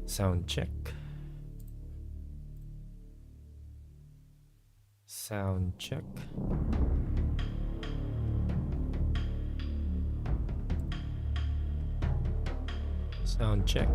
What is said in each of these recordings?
Sound check. Sound check. Sound check.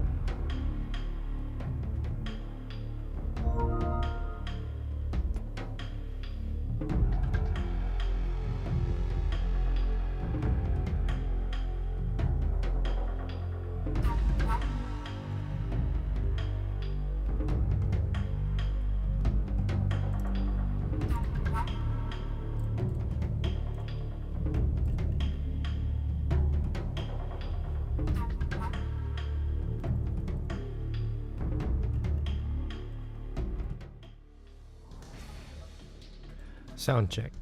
Sound check.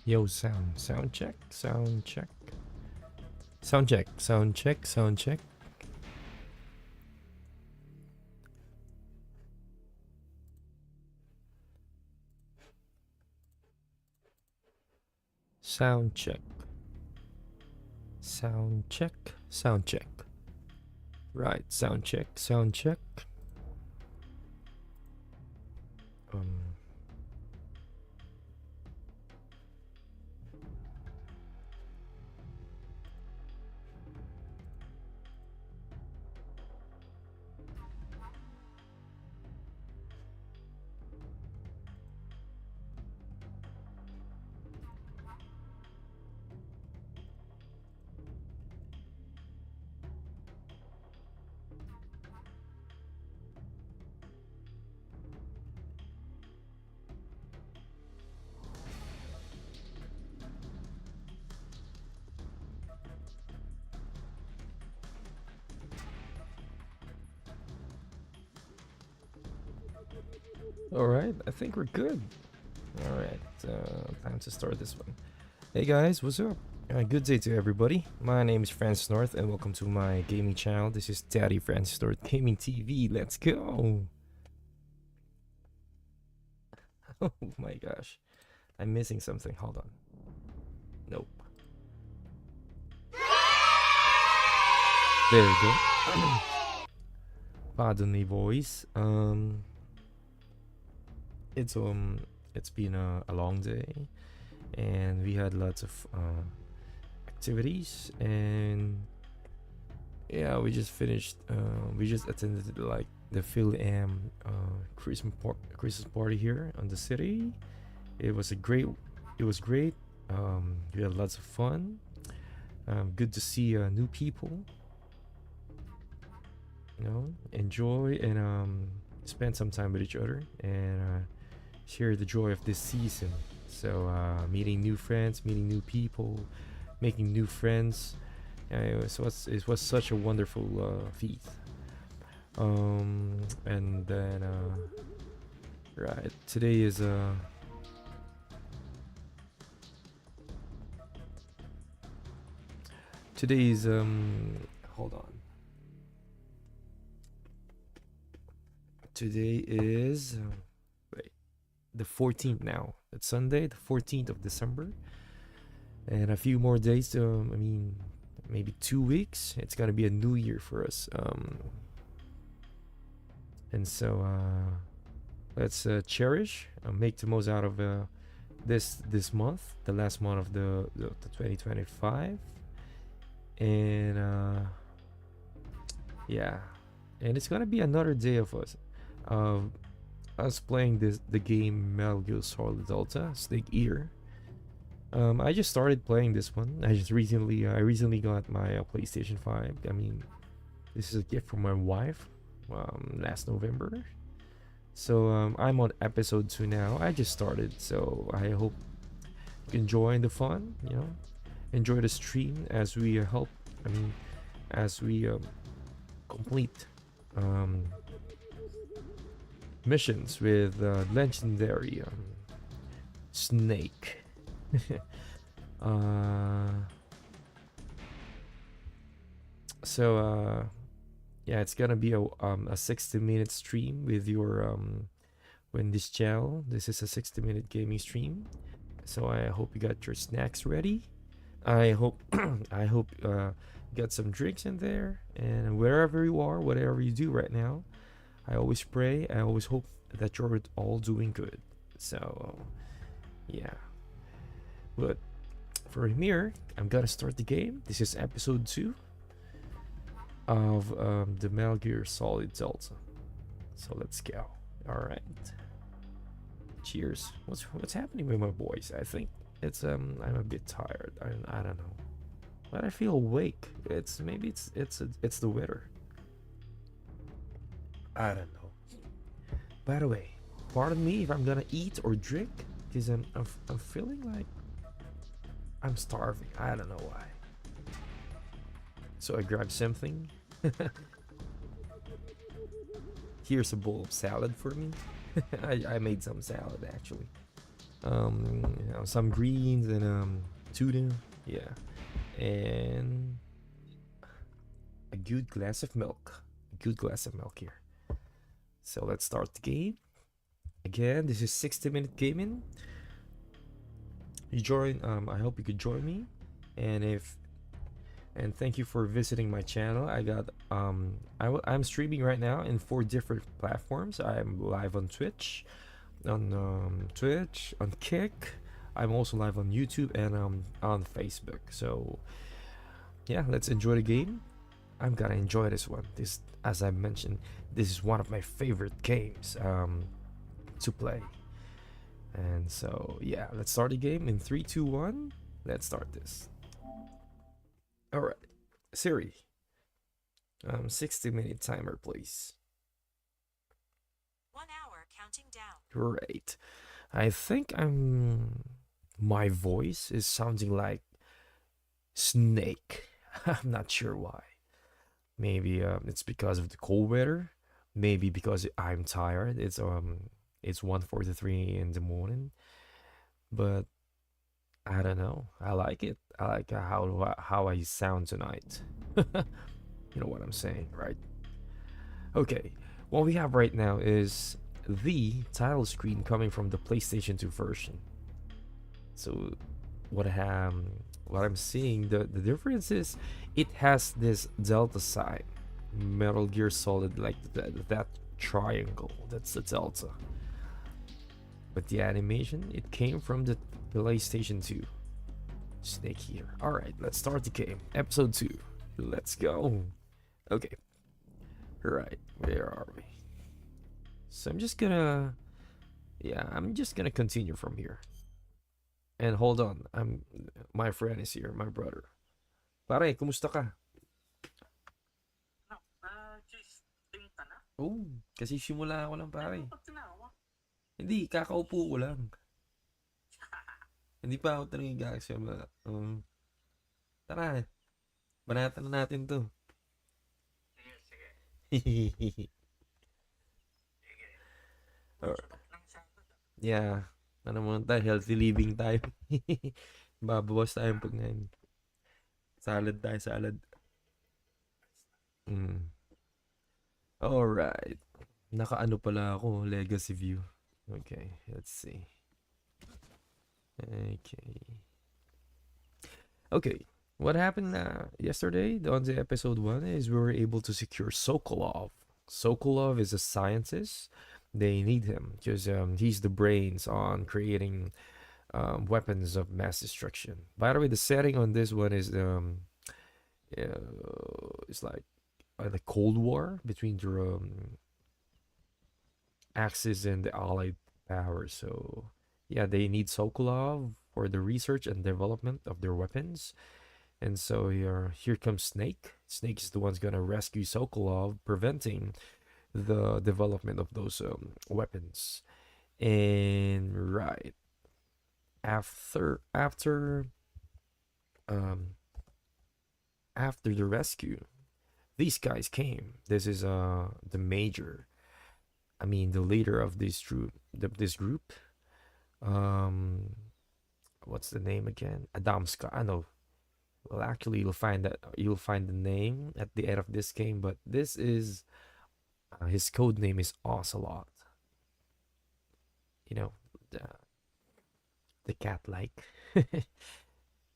Yo, sound check, sound check. Sound check, sound check, sound check. Sound check. Sound check, sound check. Right, sound check, sound check. All right, I think we're good. All right, time to start this one. Hey guys, what's up? Good day to everybody. My name is Francis North, and welcome to my gaming channel. This is Daddy Francis North Gaming TV. Let's go! Oh my gosh, I'm missing something. Hold on. Nope. There we go. Pardon me, boys. It's been a long day, and we had lots of activities, and yeah, we just finished. We just attended like the FOMT Christmas party here on the city. It was great. We had lots of fun. Good to see new people. You know, enjoy and spend some time with each other and share the joy of this season. So meeting new friends, meeting new people, making new friends. It was such a wonderful feat. And then right, today is hold on. Today is the 14th now. It's Sunday, the 14th of December, and a few more days. I mean, maybe 2 weeks. It's gonna be a new year for us. And so let's cherish, make the most out of this month, the last month of the 2025, and yeah, and it's gonna be another day of us playing the game Metal Gear Solid Delta Snake Eater. I just started playing this one. I recently got my PlayStation 5. I mean, this is a gift from my wife last November. So I'm on episode 2 now. I just started, so I hope you enjoy the fun. You know, enjoy the stream as we complete missions with legendary Snake. uh, so yeah, it's gonna be a 60-minute stream with your when this channel. This is a 60-minute gaming stream. So I hope you got your snacks ready. I hope I hope you got some drinks in there, and wherever you are, whatever you do right now, I always pray. I always hope that you're all doing good. So yeah, but for here, I'm gonna start the game. This is episode 2 of the Metal Gear Solid Delta. So let's go. All right. Cheers. What's happening with my voice? I think it's I'm a bit tired. I don't know, but I feel awake. It's maybe it's the weather. I don't know. By the way, pardon me if I'm gonna eat or drink, because I'm feeling like I'm starving. I don't know why. So I grabbed something. Here's a bowl of salad for me. I made some salad actually. Some greens and tuna. Yeah, and a good glass of milk. A good glass of milk here. So let's start the game. Again, this is 60-minute gaming. You join. I hope you could join me, and thank you for visiting my channel. I got I'm streaming right now in 4 different platforms. I'm live on Twitch, on Kick. I'm also live on YouTube and on Facebook. So yeah, let's enjoy the game. I'm gonna enjoy this one. This, as I mentioned, this is one of my favorite games to play. And so yeah, let's start the game in 3, 2, 1. Let's start this. All right, Siri, 60-minute timer, please. 1 hour counting down. Great. I think my voice is sounding like Snake. I'm not sure why. Maybe it's because of the cold weather. Maybe because I'm tired. It's 1:43 in the morning. But I don't know. I like it. I like how I sound tonight. You know what I'm saying, right? Okay. What we have right now is the title screen coming from the PlayStation 2 version. So what I'm seeing, the difference is it has this delta sign, Metal Gear Solid, like that triangle. That's the delta. But the animation, it came from the PlayStation 2. Snake here. All right, let's start the game. Episode 2. Let's go. Okay. All right, where are we? So I'm just gonna continue from here. And hold on, my friend is here, my brother. Pare, kumusta ka? Oh, kasi simula ako lang pare. Hindi, kakaupo ko lang. Hindi pa ako talaga gagawin. Tara, banatan na natin to. Yeah, ano muna tayo, healthy living tayo. Babawas tayo pagkain. Salad tayo, salad. Alright. Nakaano pala ako, legacy view. Okay, let's see. Okay. What happened yesterday on the episode 1 is we were able to secure Sokolov. Sokolov is a scientist. They need him because he's the brains on creating weapons of mass destruction. By the way, the setting on this one is it's like the Cold War between the Axis and the Allied powers. So yeah, they need Sokolov for the research and development of their weapons. And so here comes Snake. Snake is the one's gonna rescue Sokolov, preventing the development of those weapons. And right after the rescue, these guys came. This is the major I mean, the leader of this group. Um, what's the name again? Adamska. I know. Well, actually, you'll find the name at the end of this game, but this is his code name is Ocelot. You know, the cat like.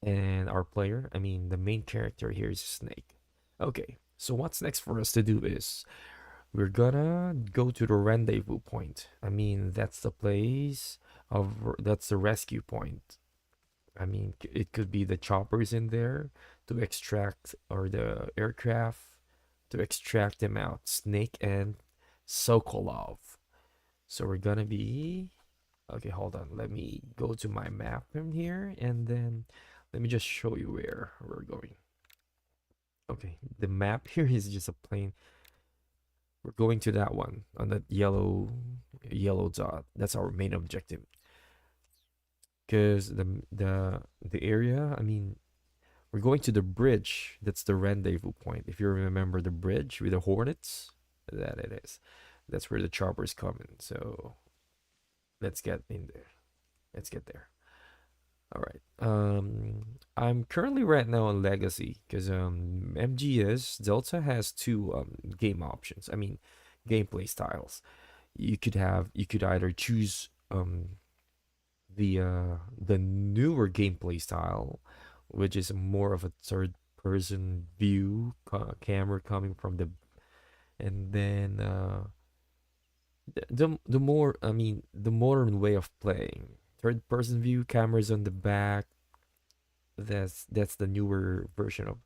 And our player, I mean, the main character here is Snake. Okay, so what's next for us to do is we're gonna go to the rendezvous point. I mean, that's the place that's the rescue point. I mean, it could be the choppers in there to extract, or the aircraft to extract them out. Snake and Sokolov. So we're gonna be. Okay, hold on. Let me go to my map from here, and then let me just show you where we're going. Okay, the map here is just a plain. We're going to that one on that yellow dot. That's our main objective. Because the area, I mean, we're going to the bridge. That's the rendezvous point. If you remember the bridge with the hornets, that it is. That's where the choppers come in. So let's get in there. Let's get there. All right. I'm currently right now on Legacy because MGS Delta has two game options. I mean, gameplay styles. You could either choose the newer gameplay style, which is more of a third person view camera coming from the, and then the more, I mean, the modern way of playing third person view, cameras on the back. That's the newer version of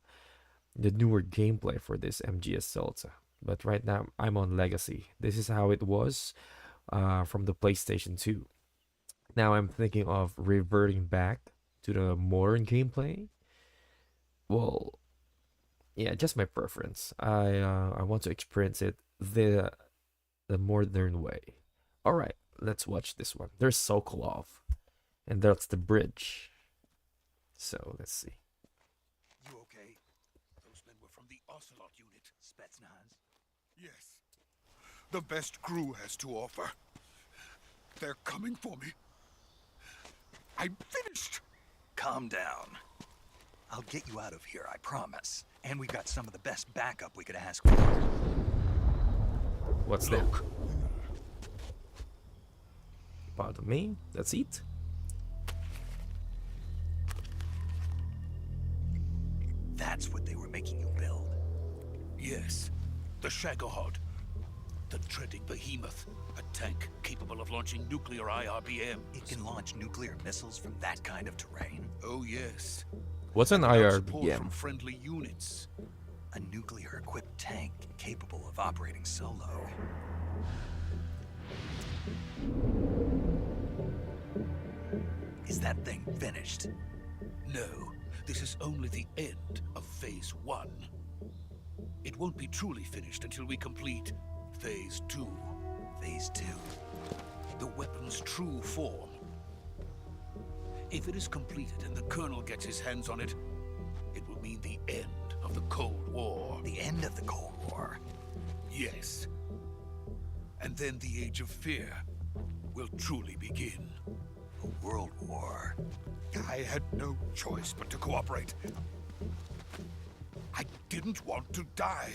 the newer gameplay for this MGS Delta. But right now I'm on Legacy. This is how it was from the PlayStation 2. Now I'm thinking of reverting back to the modern gameplay. Well, yeah, just my preference. I want to experience it the modern way. All right, let's watch this one. There's Sokolov, and that's the bridge. So let's see. You okay? Those men were from the Ocelot unit. Spetsnaz? Yes. The best crew has to offer. They're coming for me. I'm finished. Calm down. I'll get you out of here, I promise. And we got some of the best backup we could ask for. What's that? Pardon me. That's it. That's what they were making you build. Yes, the Shagohod. The treading behemoth. A tank capable of launching nuclear IRBM. It can launch nuclear missiles from that kind of terrain. Oh yes. What's an Without support IRBM? from friendly units. A nuclear-equipped tank capable of operating solo. Is that thing finished? No, this is only the end of Phase 1. It won't be truly finished until we complete Phase 2. Phase 2. The weapon's true form. If it is completed and the Colonel gets his hands on it, it will mean the end of the Cold War. The end of the Cold War. Yes. And then the Age of Fear will truly begin. A world war. I had no choice but to cooperate. I didn't want to die.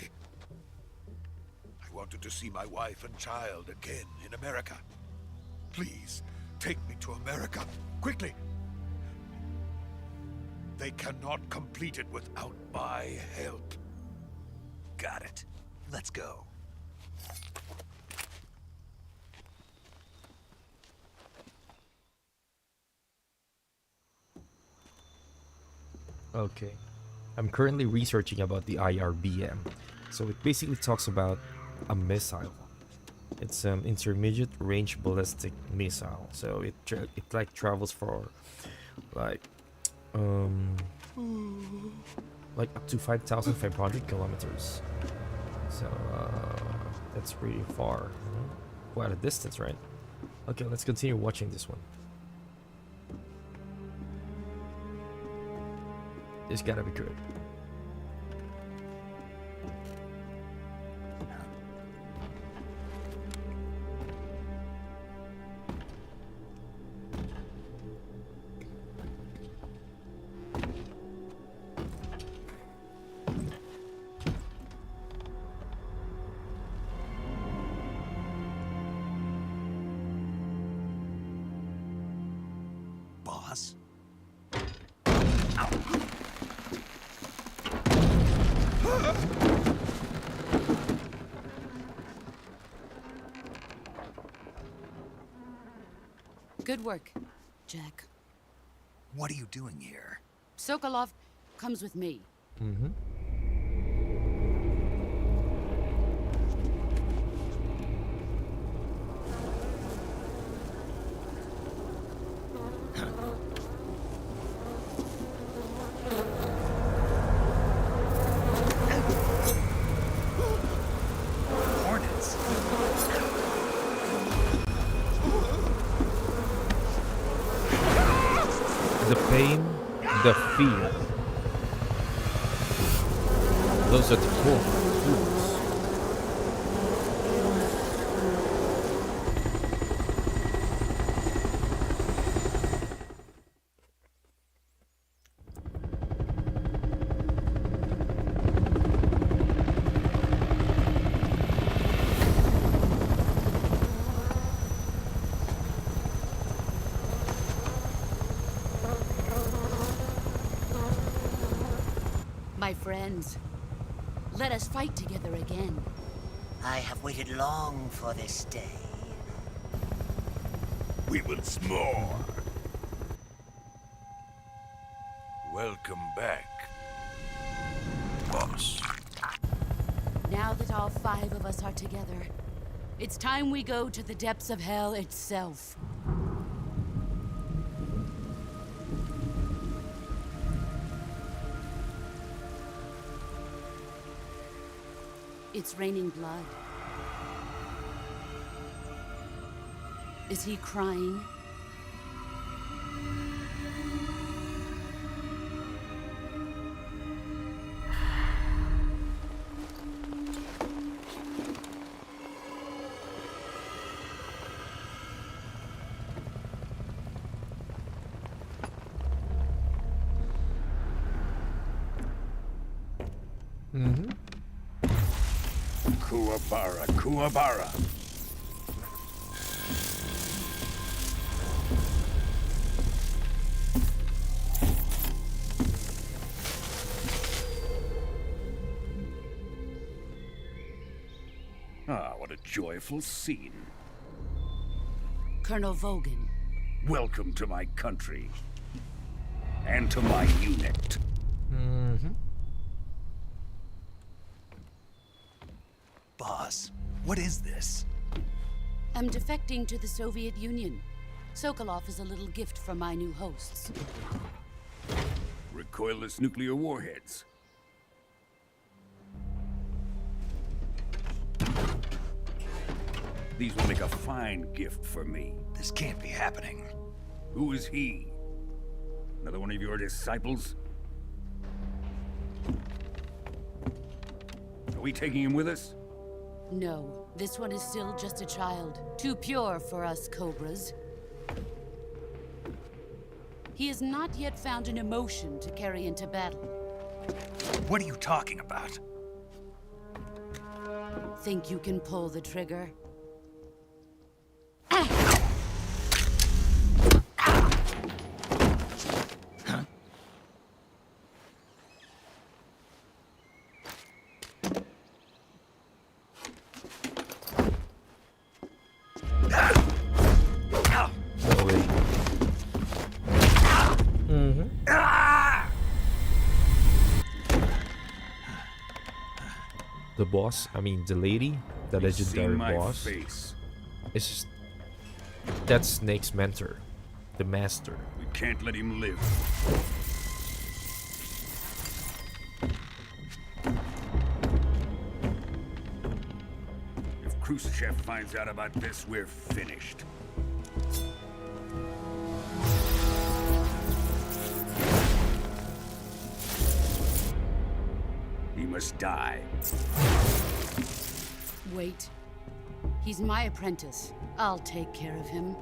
I wanted to see my wife and child again in America. Please, take me to America, quickly. They cannot complete it without my help. Got it. Let's go. Okay. I'm currently researching about the IRBM. So it basically talks about a missile. It's an intermediate range ballistic missile. So it like travels for like like up to 5,500 kilometers. So that's pretty far. Quite a distance, right? Okay, let's continue watching this one. This gotta be good. Good work, Jack. What are you doing here? Sokolov comes with me. Mm-hmm. Hornets. The pain, the fear. Those are the tools. My friends, let us fight together again. I have waited long for this day. We will s'more. Welcome back, boss. Now that all 5 of us are together, it's time we go to the depths of hell itself. It's raining blood. Is he crying? Mm-hmm. Kuwabara, Kuwabara. Ah, what a joyful scene. Colonel Vogan. Welcome to my country. And to my unit. Mm-hmm. Boss, what is this? I'm defecting to the Soviet Union. Sokolov is a little gift from my new hosts. Recoilless nuclear warheads. These will make a fine gift for me. This can't be happening. Who is he? Another one of your disciples? Are we taking him with us? No, this one is still just a child. Too pure for us Cobras. He has not yet found an emotion to carry into battle. What are you talking about? Think you can pull the trigger? No way. Mm-hmm. The boss, I mean the lady, the You've seen legendary my boss, face. is just that's Snake's mentor, the master. We can't let him live. If Khrushchev finds out about this, we're finished. He must die. Wait. He's my apprentice. I'll take care of him.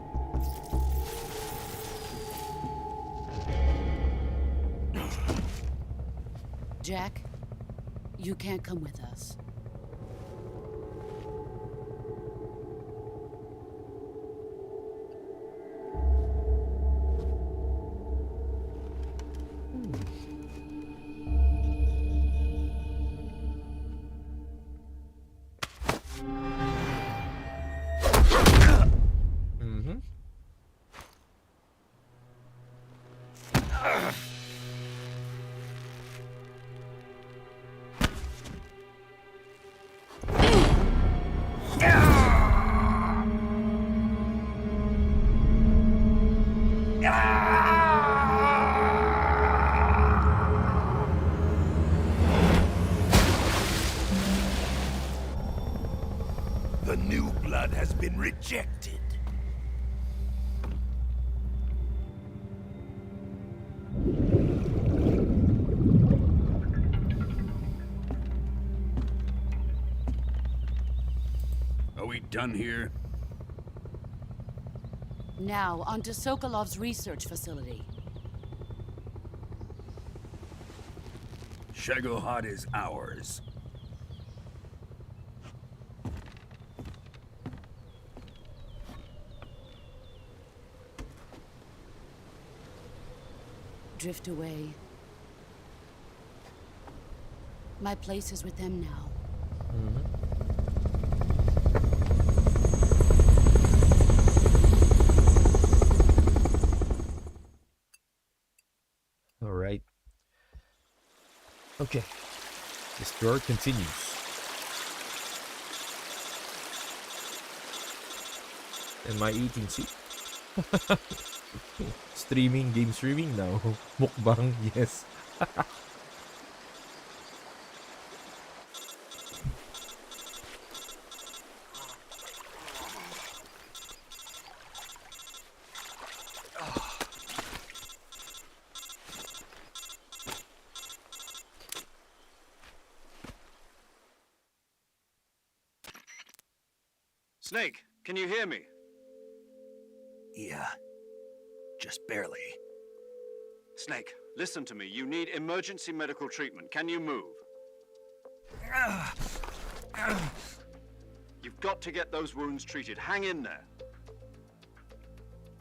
Jack, you can't come with us. Mm-hmm. Rejected. Are we done here? Now, onto Sokolov's research facility. Shagohod is ours. Drift away. My place is with them now. All right. Okay. The story continues. Am I eating soup? Game streaming now. Mukbang, yes. Snake, can you hear me? Yeah. Just barely. Snake, listen to me. You need emergency medical treatment. Can you move? You've got to get those wounds treated. Hang in there.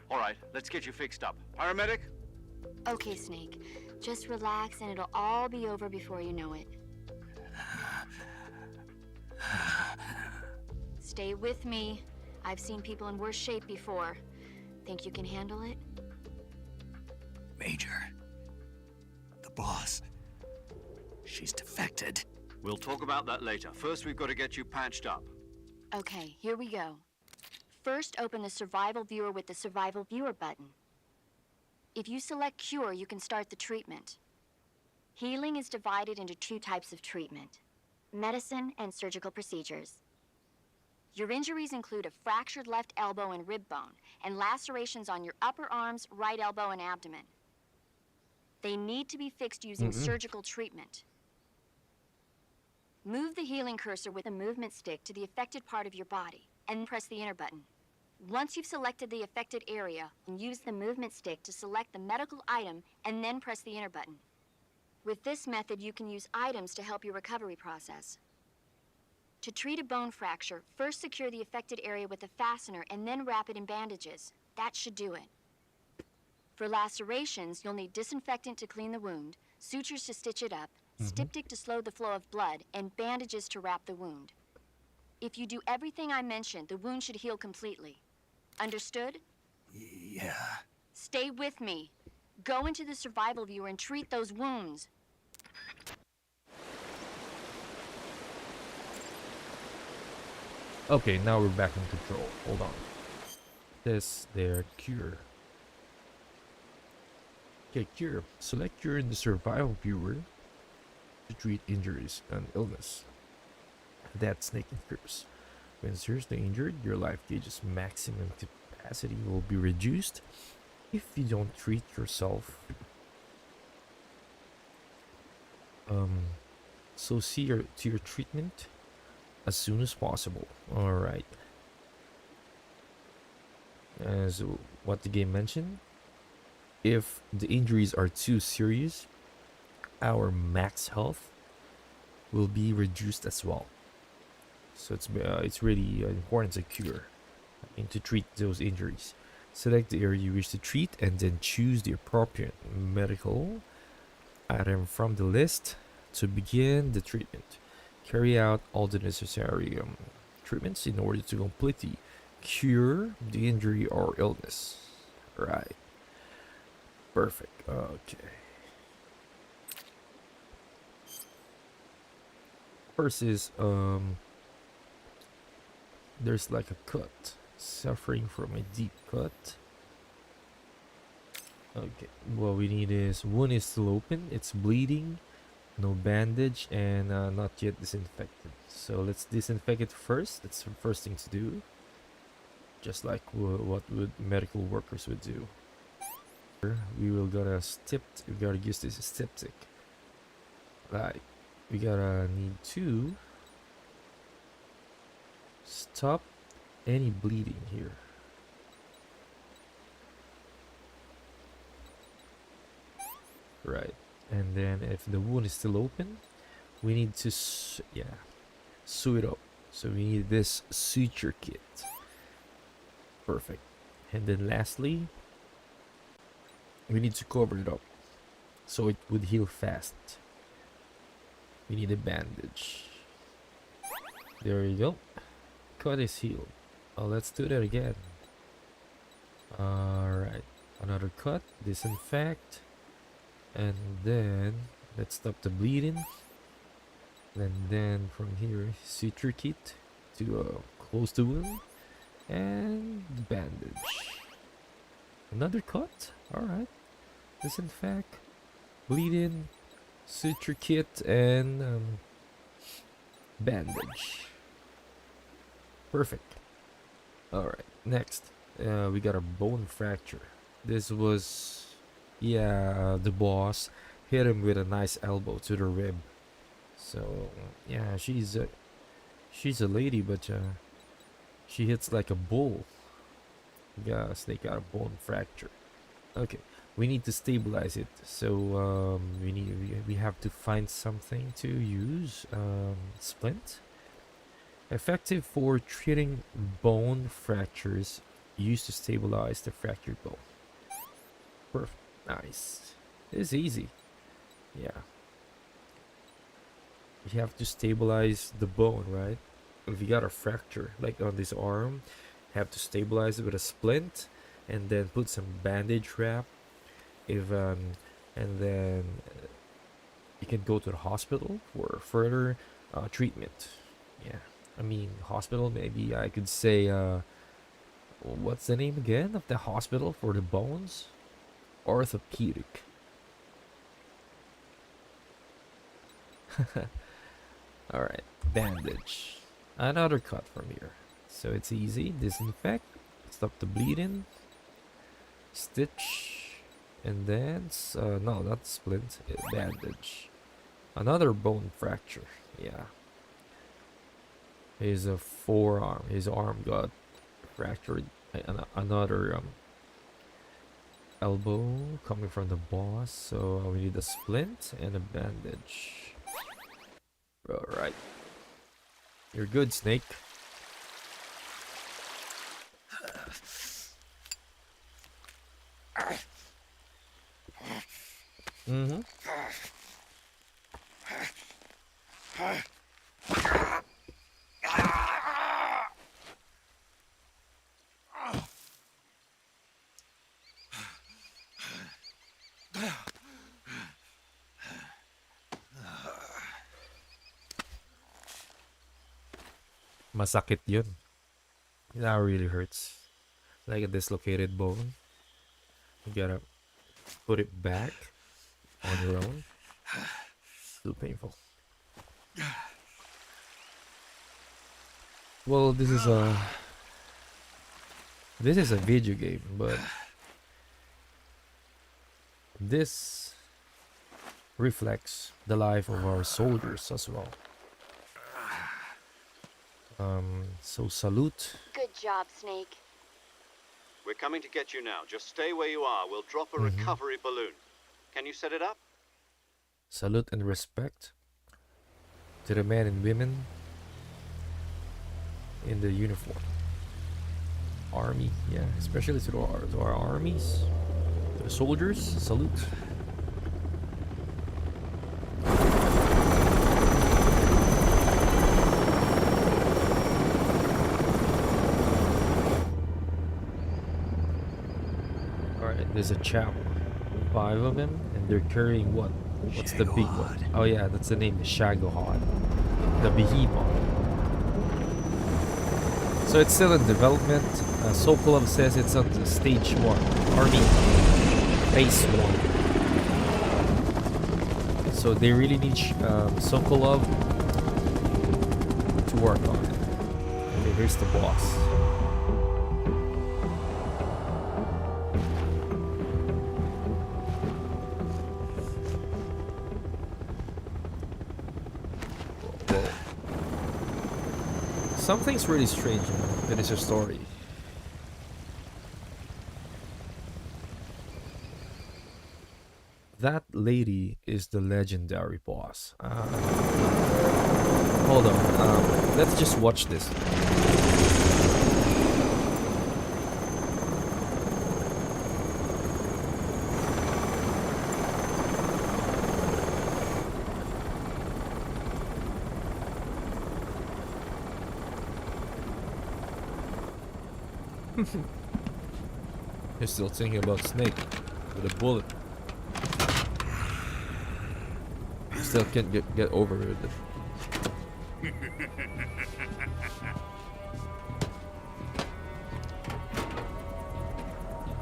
All right, let's get you fixed up. Paramedic? Okay, Snake. Just relax and it'll all be over before you know it. Stay with me. I've seen people in worse shape before. Think you can handle it? Major. The boss. She's defected. We'll talk about that later. First, we've got to get you patched up. Okay, here we go. First, open the Survival Viewer with the Survival Viewer button. If you select Cure, you can start the treatment. Healing is divided into two types of treatment: medicine and surgical procedures. Your injuries include a fractured left elbow and rib bone, and lacerations on your upper arms, right elbow, and abdomen. They need to be fixed using surgical treatment. Move the healing cursor with a movement stick to the affected part of your body, and press the enter button. Once you've selected the affected area, use the movement stick to select the medical item, and then press the enter button. With this method, you can use items to help your recovery process. To treat a bone fracture, first secure the affected area with a fastener and then wrap it in bandages. That should do it. For lacerations, you'll need disinfectant to clean the wound, sutures to stitch it up, styptic to slow the flow of blood, and bandages to wrap the wound. If you do everything I mentioned, the wound should heal completely. Understood? Yeah. Stay with me. Go into the Survival Viewer and treat those wounds. Okay, now we're back in control. Hold on. This their cure. Okay, cure. Select cure in the Survival Viewer to treat injuries and illness. That Snake incurs. When seriously injured, your life gauge's maximum capacity will be reduced if you don't treat yourself. So see to your treatment as soon as possible. All right. As what the game mentioned, if the injuries are too serious, our max health will be reduced as well. So it's really important to cure and to treat those injuries. Select the area you wish to treat and then choose the appropriate medical item from the list to begin the treatment. Carry out all the necessary treatments in order to completely cure the injury or illness. Right. Perfect. Okay. First is there's like a cut. Suffering from a deep cut. Okay. What we need is wound is still open. It's bleeding. No bandage and not yet disinfected. So let's disinfect it first. That's the first thing to do. just like what would medical workers would do. We gotta use this styptic. Like, we gotta need to stop any bleeding here. Right, and then if the wound is still open, we need to sew it up. So we need this suture kit. Perfect. And then lastly, we need to cover it up so it would heal fast. We need a bandage. There you go. Cut is healed. Oh, let's do that again. Alright, another cut, disinfect, and then let's stop the bleeding. And then from here, suture kit to close the wound, and bandage. Another cut. Alright, disinfect, bleeding, suture kit, and bandage. Perfect. Alright, next we got a bone fracture. This was, the boss hit him with a nice elbow to the rib. So yeah, she's a lady, but she hits like a bull. Yes, they got a bone fracture. Okay, we need to stabilize it. So we have to find something to use. Splint, effective for treating bone fractures, used to stabilize the fractured bone. Perfect. Nice. It's easy. Yeah. You have to stabilize the bone, right? If you got a fracture, like on this arm, have to stabilize it with a splint, and then put some bandage wrap. And then you can go to the hospital for further treatment. Yeah, I mean hospital. Maybe I could say, what's the name again of the hospital for the bones? Orthopedic. Alright, bandage. Another cut from here. So it's easy. Disinfect, stop the bleeding, stitch, and then, no, not splint, bandage. Another bone fracture, yeah. His forearm, his arm got fractured. Another elbow coming from the boss, so we need a splint and a bandage. Alright. You're good, Snake. Mm-hmm. Masakit yun. That really hurts. Like a dislocated bone. You gotta put it back on your own. Too painful. Well, this is a video game, but this reflects the life of our soldiers as well. So salute. Good job, Snake. We're coming to get you now. Just stay where you are. We'll drop a recovery balloon. Can you set it up? Salute and respect to the men and women in the uniform. Army, yeah, especially to our armies, to the soldiers. Salute. There's a chapel, 5 of them, and they're carrying what? What's the big one? Oh yeah, that's the name, the Shagohod, the behemoth. So it's still in development. Sokolov says it's on the stage 1, Army phase 1. So they really need Sokolov to work on it. Okay, here's the boss. Something's really strange in his story. That lady is the legendary boss. Hold on. Let's just watch this. You're still thinking about Snake with a bullet. Still can't get over it.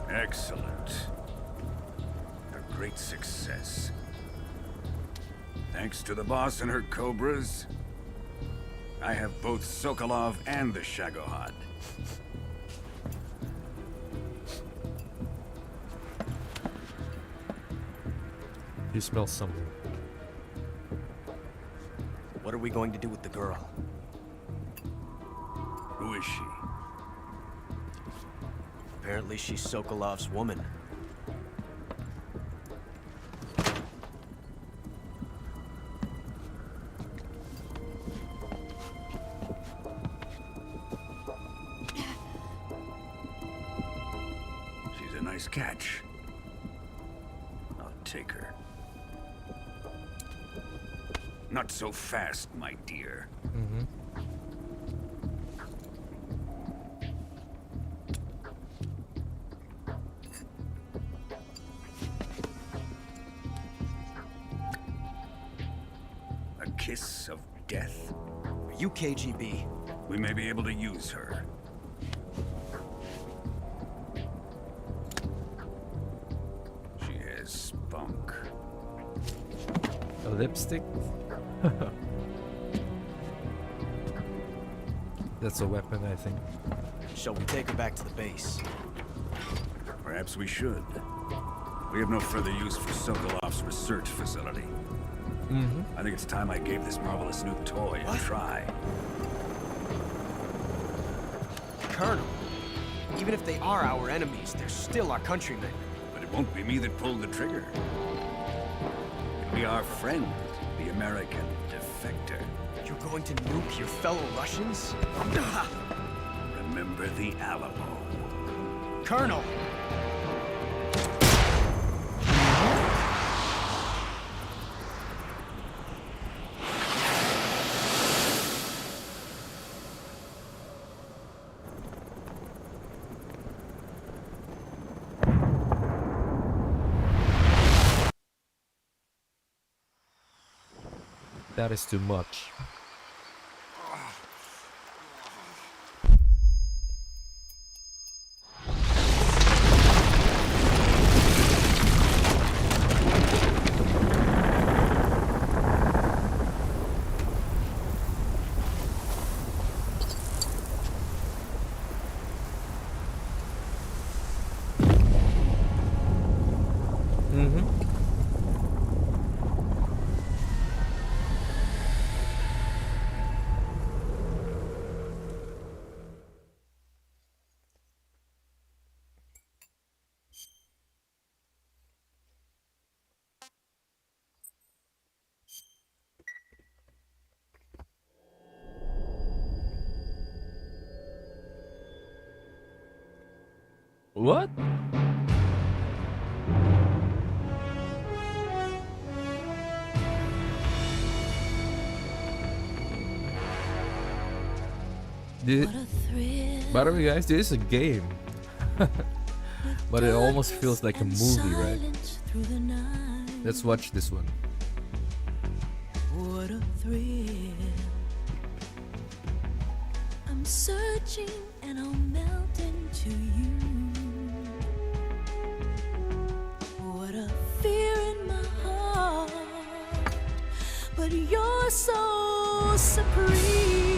Excellent. A great success. Thanks to the boss and her cobras, I have both Sokolov and the Shagohod. You smell something. What are we going to do with the girl? Who is she? Apparently she's Sokolov's woman. She's a nice catch. I'll take her. Not so fast, my dear. A kiss of death. Are you KGB? We may be able to use her. She has spunk. A lipstick? That's a weapon, I think. Shall we take her back to the base? Perhaps we should. We have no further use for Sokolov's research facility. I think it's time I gave this marvelous new toy a try. Colonel, even if they are our enemies, they're still our countrymen. But it won't be me that pulled the trigger. It'll be our friend, the American defector. You're going to nuke your fellow Russians? Remember the Alamo. Colonel! That is too much. What? By the way, guys, this is a game. But it almost feels like a movie, right? Let's watch this one. What a thrill. I'm searching and I'll melt into you. What a fear in my heart. But you're so supreme.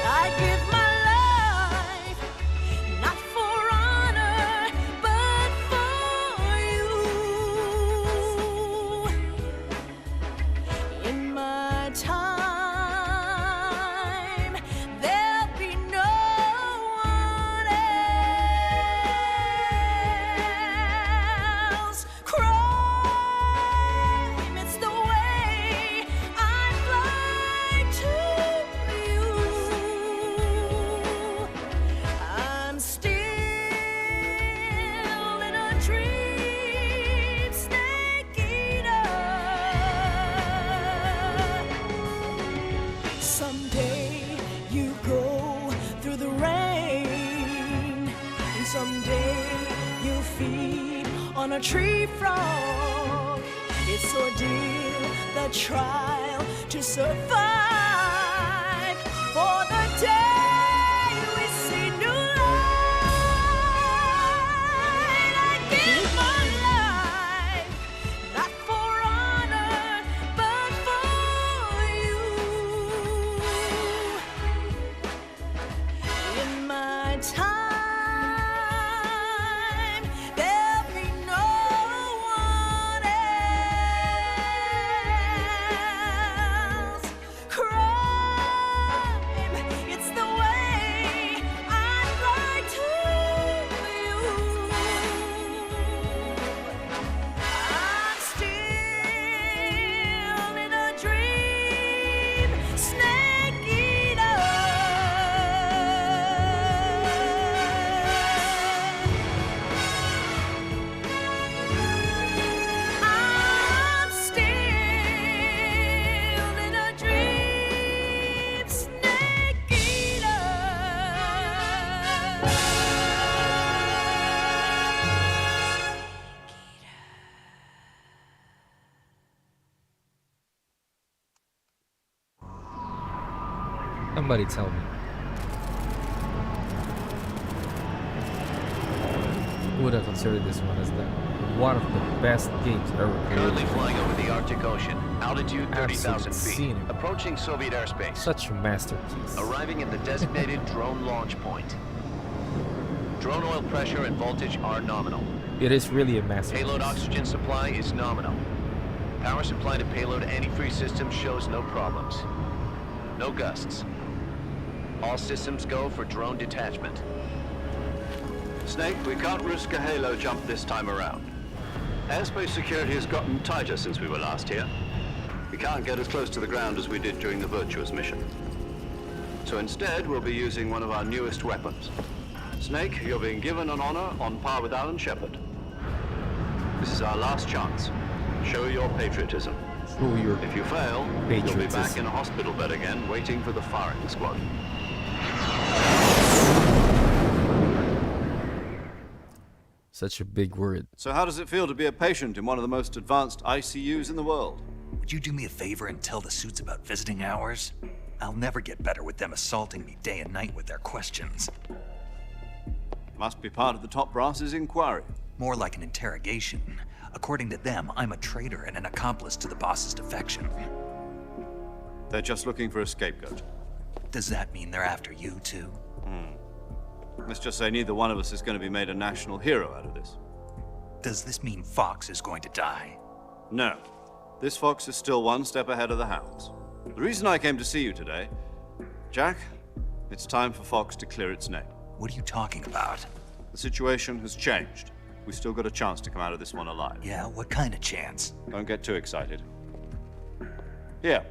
I give my life, not for honor, but for you. In my time someday you'll feed on a tree frog. It's ordeal, the trial to survive. For the day we see new light, I give my life, not for honor, but for you. In my time, there'll be no one else. Crime, it's the way I'd like to you. I'm still in a dream, snake eater. I'm still in a dream, snake eater. Somebody tell me. Who would have considered this one as one of the best games ever Currently created? flying over the Arctic Ocean. Altitude 30,000 Absolute feet. cinema. Approaching Soviet airspace. Such a masterpiece. Arriving at the designated drone launch point. Drone oil pressure and voltage are nominal. It is really a masterpiece. Payload oxygen supply is nominal. Power supply to payload antifreeze system shows no problems. No gusts. All systems go for drone detachment. Snake, we can't risk a halo jump this time around. Airspace security has gotten tighter since we were last here. We can't get as close to the ground as we did during the Virtuous mission. So instead, we'll be using one of our newest weapons. Snake, you're being given an honor on par with Alan Shepard. This is our last chance. Show your patriotism. Show your If you fail, you'll be back patriotism. in a hospital bed again, waiting for the firing squad. Such a big word. So how does it feel to be a patient in one of the most advanced ICUs in the world? Would you do me a favor and tell the suits about visiting hours? I'll never get better with them assaulting me day and night with their questions. Must be part of the top brass's inquiry. More like an interrogation. According to them, I'm a traitor and an accomplice to the boss's defection. They're just looking for a scapegoat. Does that mean they're after you too? Let's just say neither one of us is going to be made a national hero out of this. Does this mean Fox is going to die? No. This fox is still one step ahead of the hounds. The reason I came to see you today, Jack, it's time for Fox to clear its name. What are you talking about? The situation has changed. We've still got a chance to come out of this one alive. Yeah, what kind of chance? Don't get too excited. Here,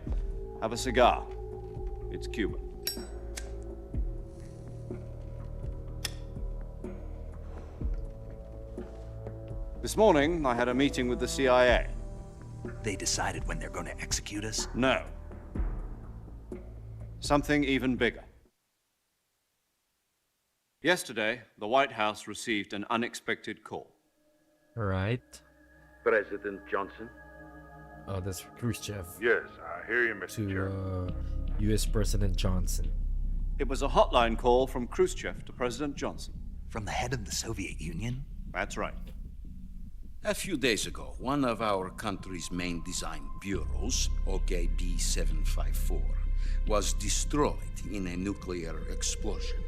have a cigar. It's Cuban. This morning, I had a meeting with the CIA. They decided when they're going to execute us? No. Something even bigger. Yesterday, the White House received an unexpected call. Right. President Johnson? Oh, that's Khrushchev. Yes, I hear you, Mr. Chairman. To U.S. President Johnson. It was a hotline call from Khrushchev to President Johnson. From the head of the Soviet Union? That's right. A few days ago, one of our country's main design bureaus, OKB-754, was destroyed in a nuclear explosion.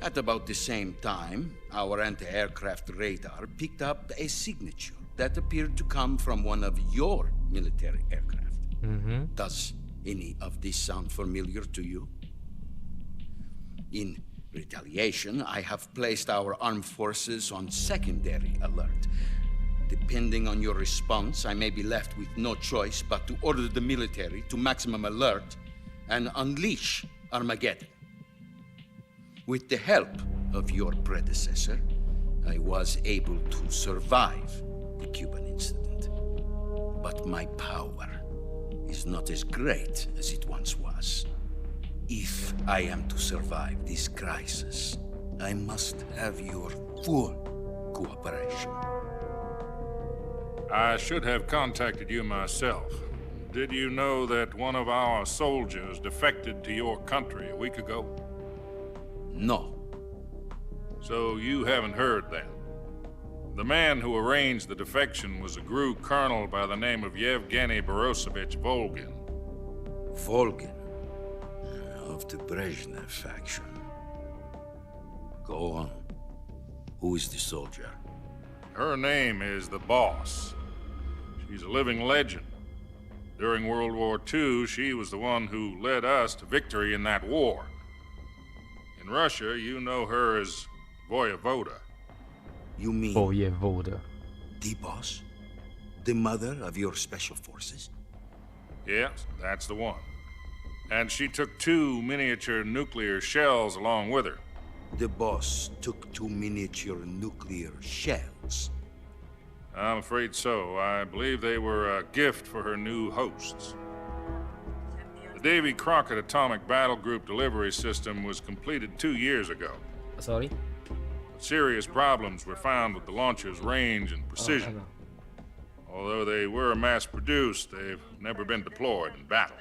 At about the same time, our anti-aircraft radar picked up a signature that appeared to come from one of your military aircraft. Does any of this sound familiar to you? In retaliation, I have placed our armed forces on secondary alert. Depending on your response, I may be left with no choice but to order the military to maximum alert and unleash Armageddon. With the help of your predecessor, I was able to survive the Cuban incident. But my power is not as great as it once was. If I am to survive this crisis, I must have your full cooperation. I should have contacted you myself. Did you know that one of our soldiers defected to your country a week ago? No. So you haven't heard then. The man who arranged the defection was a GRU colonel by the name of Yevgeny Borosovich Volgin. Volgin? Of the Brezhnev faction. Go on. Who is the soldier? Her name is the Boss. She's a living legend. During World War II, she was the one who led us to victory in that war. In Russia, you know her as Voyevoda. You mean... Voyevoda. The Boss? The mother of your special forces? Yes, that's the one. And she took 2 miniature nuclear shells along with her. The Boss took 2 miniature nuclear shells? I'm afraid so. I believe they were a gift for her new hosts. The Davy Crockett Atomic Battle Group delivery system was completed 2 years ago. Sorry? Serious problems were found with the launcher's range and precision. Although they were mass-produced, they've never been deployed in battle.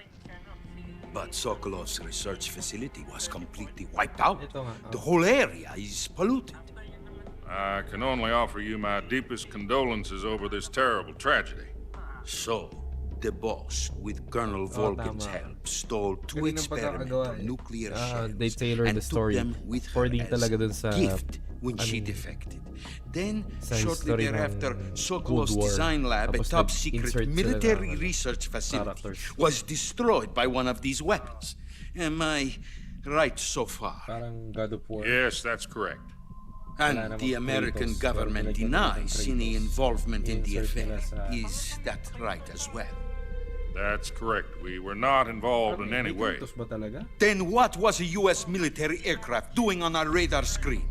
But Sokolov's research facility was completely wiped out. The whole area is polluted. I can only offer you my deepest condolences over this terrible tragedy. So, the Boss, with Colonel Volgin's help, stole 2 experimental nuclear shells they tailored and the story took them with her according as talaga dun sa, gift when she defected. Then, sa shortly history thereafter, ng Sokolov's Cold War, design lab, a tapos top-secret nag-insert sila military ng, research facility, characters. was destroyed by one of these weapons. Am I right so far? Parang God of War. Yes, that's correct. And the American government denies any involvement in the affair. Is that right as well? That's correct. We were not involved in any way. Then what was a U.S. military aircraft doing on our radar screen?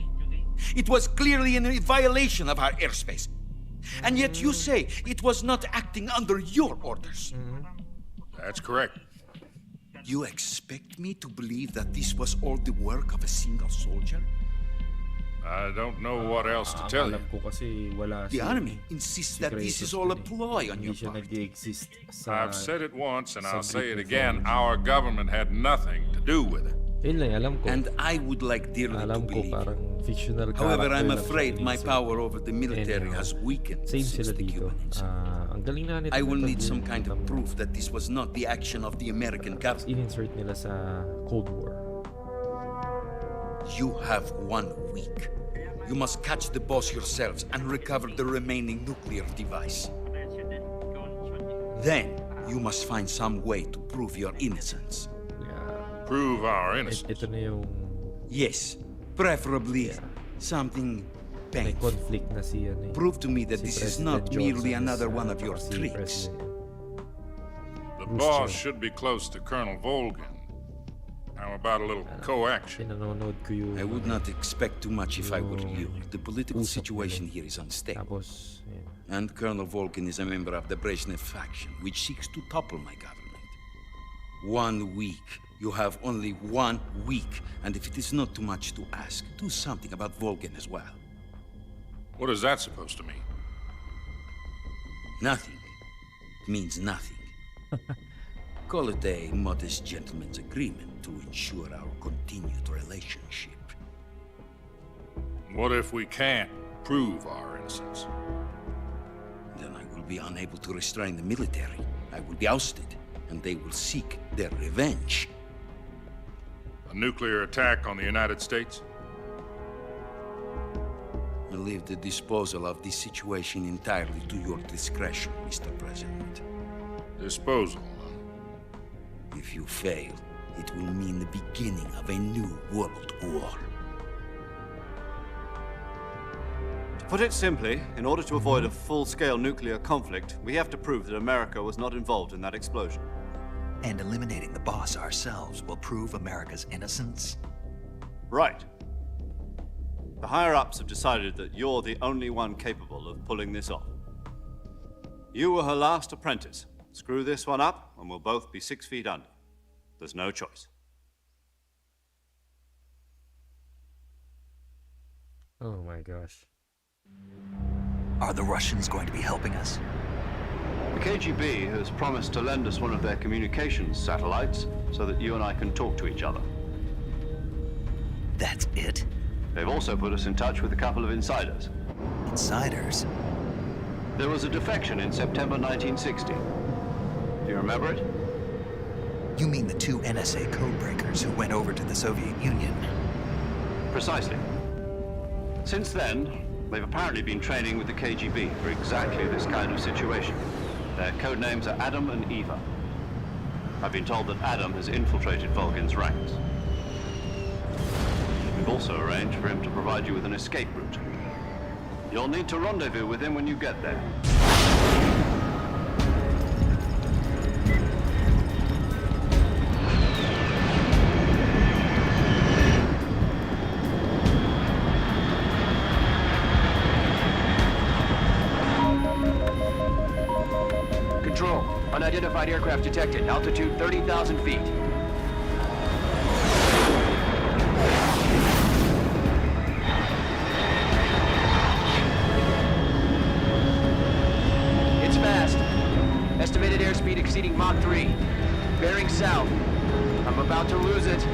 It was clearly in violation of our airspace. And yet you say it was not acting under your orders. That's correct. You expect me to believe that this was all the work of a single soldier? I don't know what else to tell you. The army insists that this is all a ploy on your part. I've said it once and I'll say it again. Our government had nothing to do with it. And I would like dearly to believe it. However, I'm afraid my power over the military has weakened since the Cuban incident. I will need some kind of proof that this was not the action of the American government. In-insert nila sa Cold War. You have 1 week. You must catch the Boss yourselves and recover the remaining nuclear device. Then, you must find some way to prove your innocence. Prove our innocence? Ito na yung... Yes, preferably something painful. Conflict na siya, Prove to me that this is not merely another one of your tricks. The Boss should be close to Colonel Volgin. How about a little co-action? I would not expect too much if I were you. The political situation here is unstable. And Colonel Volgin is a member of the Brezhnev faction, which seeks to topple my government. 1 week. You have only 1 week. And if it is not too much to ask, do something about Volgin as well. What is that supposed to mean? Nothing. It means nothing. Call it a modest gentleman's agreement to ensure our continued relationship. What if we can't prove our innocence? Then I will be unable to restrain the military. I will be ousted, and they will seek their revenge. A nuclear attack on the United States? I leave the disposal of this situation entirely to your discretion, Mr. President. Disposal? If you fail, it will mean the beginning of a new world war. To put it simply, in order to avoid a full-scale nuclear conflict, we have to prove that America was not involved in that explosion. And eliminating the Boss ourselves will prove America's innocence? Right. The higher-ups have decided that you're the only one capable of pulling this off. You were her last apprentice. Screw this one up, and we'll both be 6 feet under. There's no choice. Oh my gosh. Are the Russians going to be helping us? The KGB has promised to lend us one of their communications satellites so that you and I can talk to each other. That's it? They've also put us in touch with a couple of insiders. Insiders? There was a defection in September 1960. Do you remember it? You mean the two NSA codebreakers who went over to the Soviet Union? Precisely. Since then, they've apparently been training with the KGB for exactly this kind of situation. Their code names are Adam and Eva. I've been told that Adam has infiltrated Volgin's ranks. We've also arranged for him to provide you with an escape route. You'll need to rendezvous with him when you get there. Control, unidentified aircraft detected. Altitude 30,000 feet. It's fast. Estimated airspeed exceeding Mach 3. Bearing south. I'm about to lose it.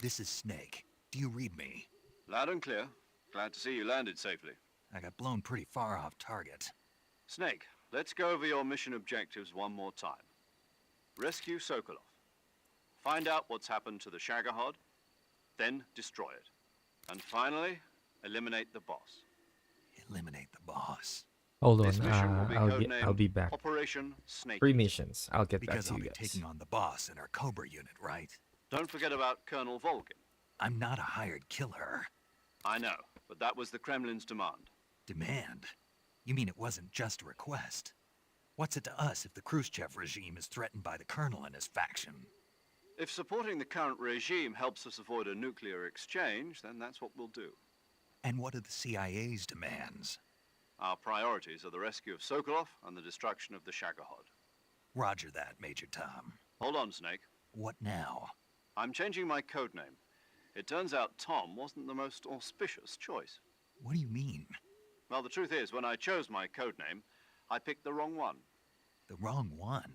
This is Snake. Do you read me? Loud and clear. Glad to see you landed safely. I got blown pretty far off target. Snake, let's go over your mission objectives one more time. Rescue Sokolov. Find out what's happened to the Shagohod, then destroy it. And finally, eliminate the boss. Eliminate the boss. Hold on, This mission will be I'll be codenamed back. Operation Snake. 3 missions. I'll get back Because to I'll you be guys. taking on the boss in our Cobra unit, right? Don't forget about Colonel Volgin. I'm not a hired killer. I know, but that was the Kremlin's demand. Demand? You mean it wasn't just a request? What's it to us if the Khrushchev regime is threatened by the Colonel and his faction? If supporting the current regime helps us avoid a nuclear exchange, then that's what we'll do. And what are the CIA's demands? Our priorities are the rescue of Sokolov and the destruction of the Shagohod. Roger that, Major Tom. Hold on, Snake. What now? I'm changing my code name. It turns out Tom wasn't the most auspicious choice. What do you mean? Well, the truth is, when I chose my code name, I picked the wrong one. The wrong one?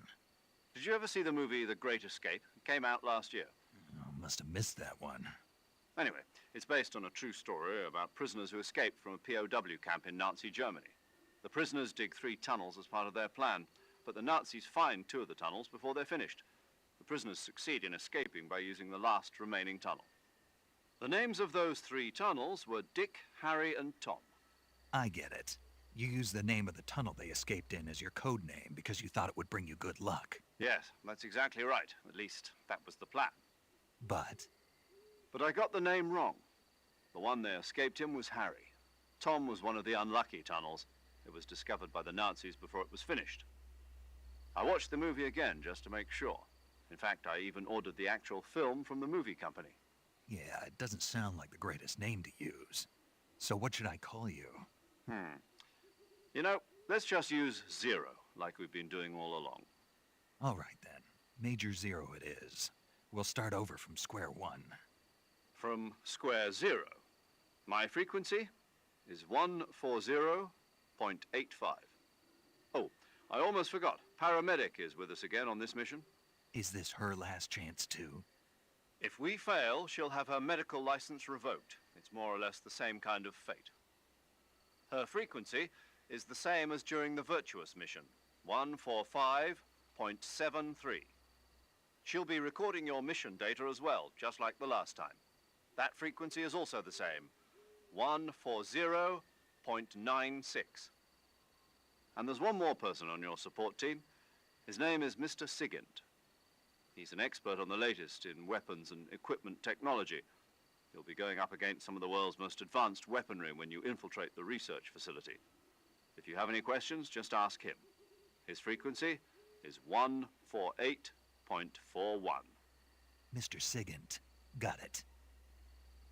Did you ever see the movie The Great Escape? It came out last year. Oh, must have missed that one. Anyway, it's based on a true story about prisoners who escaped from a POW camp in Nazi Germany. The prisoners dig 3 tunnels as part of their plan, but the Nazis find 2 of the tunnels before they're finished. The prisoners succeed in escaping by using the last remaining tunnel. The names of those 3 tunnels were Dick, Harry, and Tom. I get it. You used the name of the tunnel they escaped in as your code name because you thought it would bring you good luck. Yes, that's exactly right. At least, that was the plan. But I got the name wrong. The one they escaped in was Harry. Tom was one of the unlucky tunnels. It was discovered by the Nazis before it was finished. I watched the movie again just to make sure. In fact, I even ordered the actual film from the movie company. yeah, it doesn't sound like the greatest name to use. So what should I call you? You know, let's just use Zero, like we've been doing all along. All right then. Major Zero it is. We'll start over from square one. From square zero. My frequency is 140.85. Oh, I almost forgot. Paramedic is with us again on this mission. Is this her last chance too? If we fail, she'll have her medical license revoked. It's more or less the same kind of fate. Her frequency is the same as during the Virtuous mission, 145.73. She'll be recording your mission data as well, just like the last time. That frequency is also the same, 140.96. And there's one more person on your support team. His name is Mr. Sigint. He's an expert on the latest in weapons and equipment technology. You'll be going up against some of the world's most advanced weaponry when you infiltrate the research facility. If you have any questions, just ask him. His frequency is 148.41. Mr. Sigint. Got it.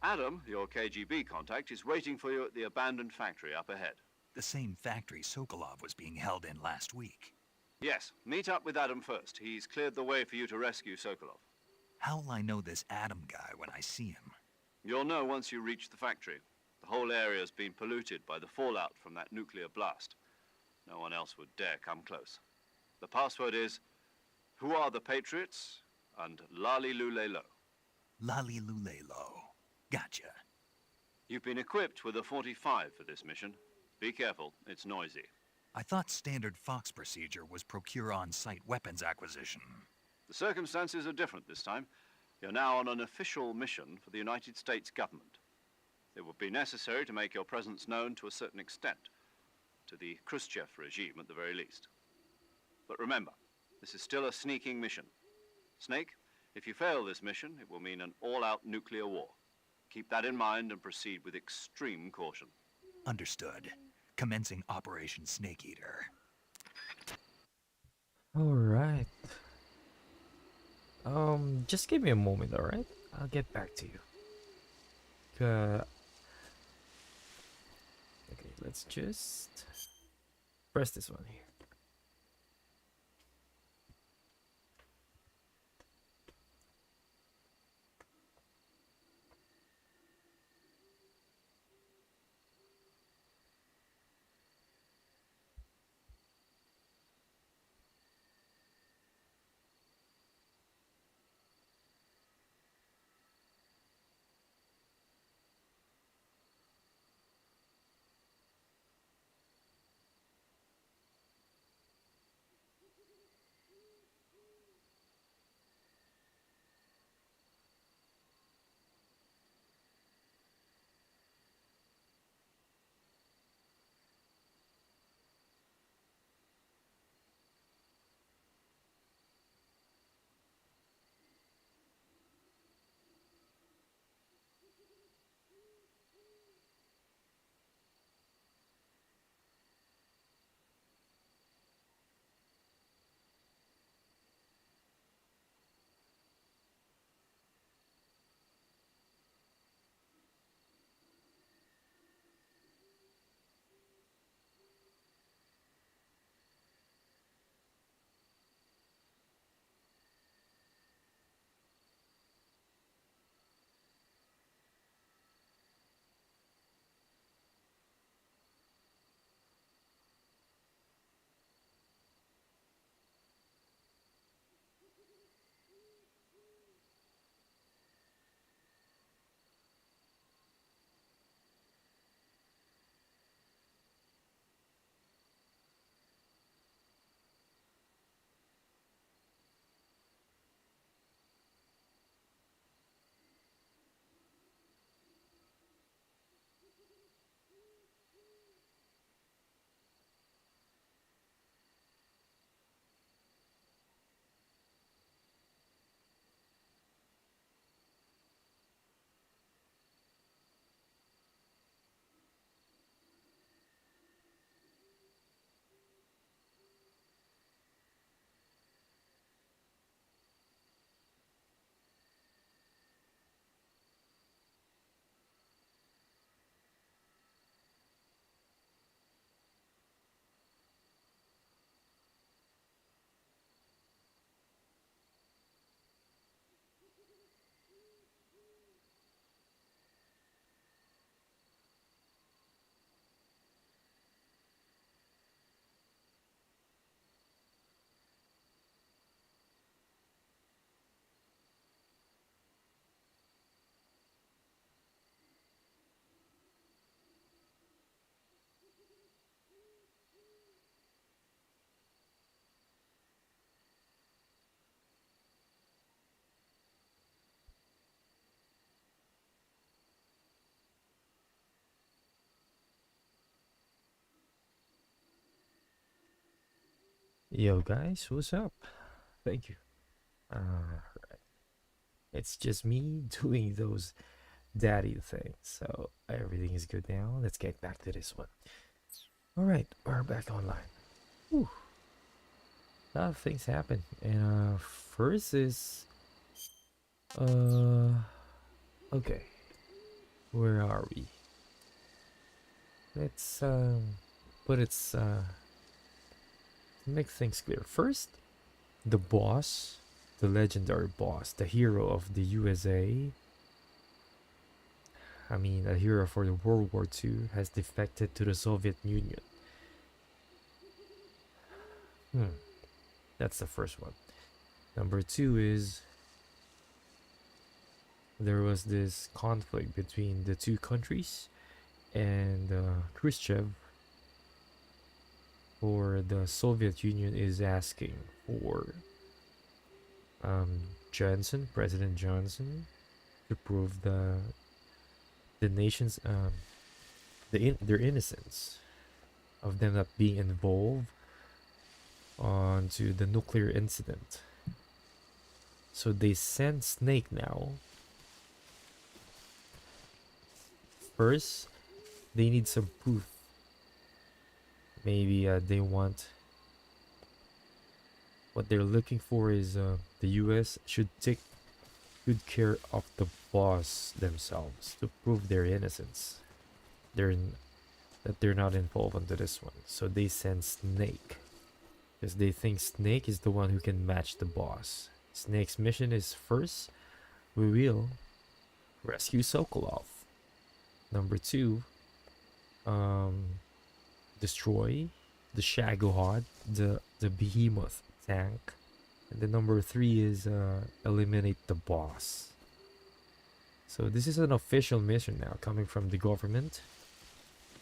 Adam, your KGB contact, is waiting for you at the abandoned factory up ahead. The same factory Sokolov was being held in last week. Yes, meet up with Adam first. He's cleared the way for you to rescue Sokolov. How'll I know this Adam guy when I see him? You'll know once you reach the factory. The whole area's been polluted by the fallout from that nuclear blast. No one else would dare come close. The password is, "Who are the Patriots?" and Lali Lule Lo. Lali Lule Lo. Gotcha. You've been equipped with a 45 for this mission. Be careful, it's noisy. I thought standard Fox procedure was procure on-site weapons acquisition. The circumstances are different this time. You're now on an official mission for the United States government. It would be necessary to make your presence known to a certain extent, to the Khrushchev regime at the very least. But remember, this is still a sneaking mission. Snake, if you fail this mission, it will mean an all-out nuclear war. Keep that in mind and proceed with extreme caution. Understood. Commencing Operation Snake Eater. Alright. Just give me a moment, alright? I'll get back to you. Okay, let's just press this one here. Yo guys, what's up? Thank you. Right. It's just me doing those daddy things, so everything is good now. Let's get back to this one. All right, we're back online. Whew. A lot of things happen, and first is okay. Where are we? Let's put it's make things clear. First, the boss, the legendary boss, the hero of the USA, I mean a hero for the World War II, has defected to the Soviet Union. That's the first one. Number two is there was this conflict between the two countries, and Khrushchev, or the Soviet Union, is asking for President Johnson, to prove the nation's their innocence of them not being involved onto the nuclear incident. So they send Snake now. First, they need some proof. Maybe they want, what they're looking for is the US should take good care of the boss themselves to prove their innocence. That they're not involved into this one. So they send Snake, because they think Snake is the one who can match the boss. Snake's mission is, first, we will rescue Sokolov. Number two, destroy the Shagohod, the behemoth tank. And then number three is eliminate the boss. So this is an official mission now coming from the government,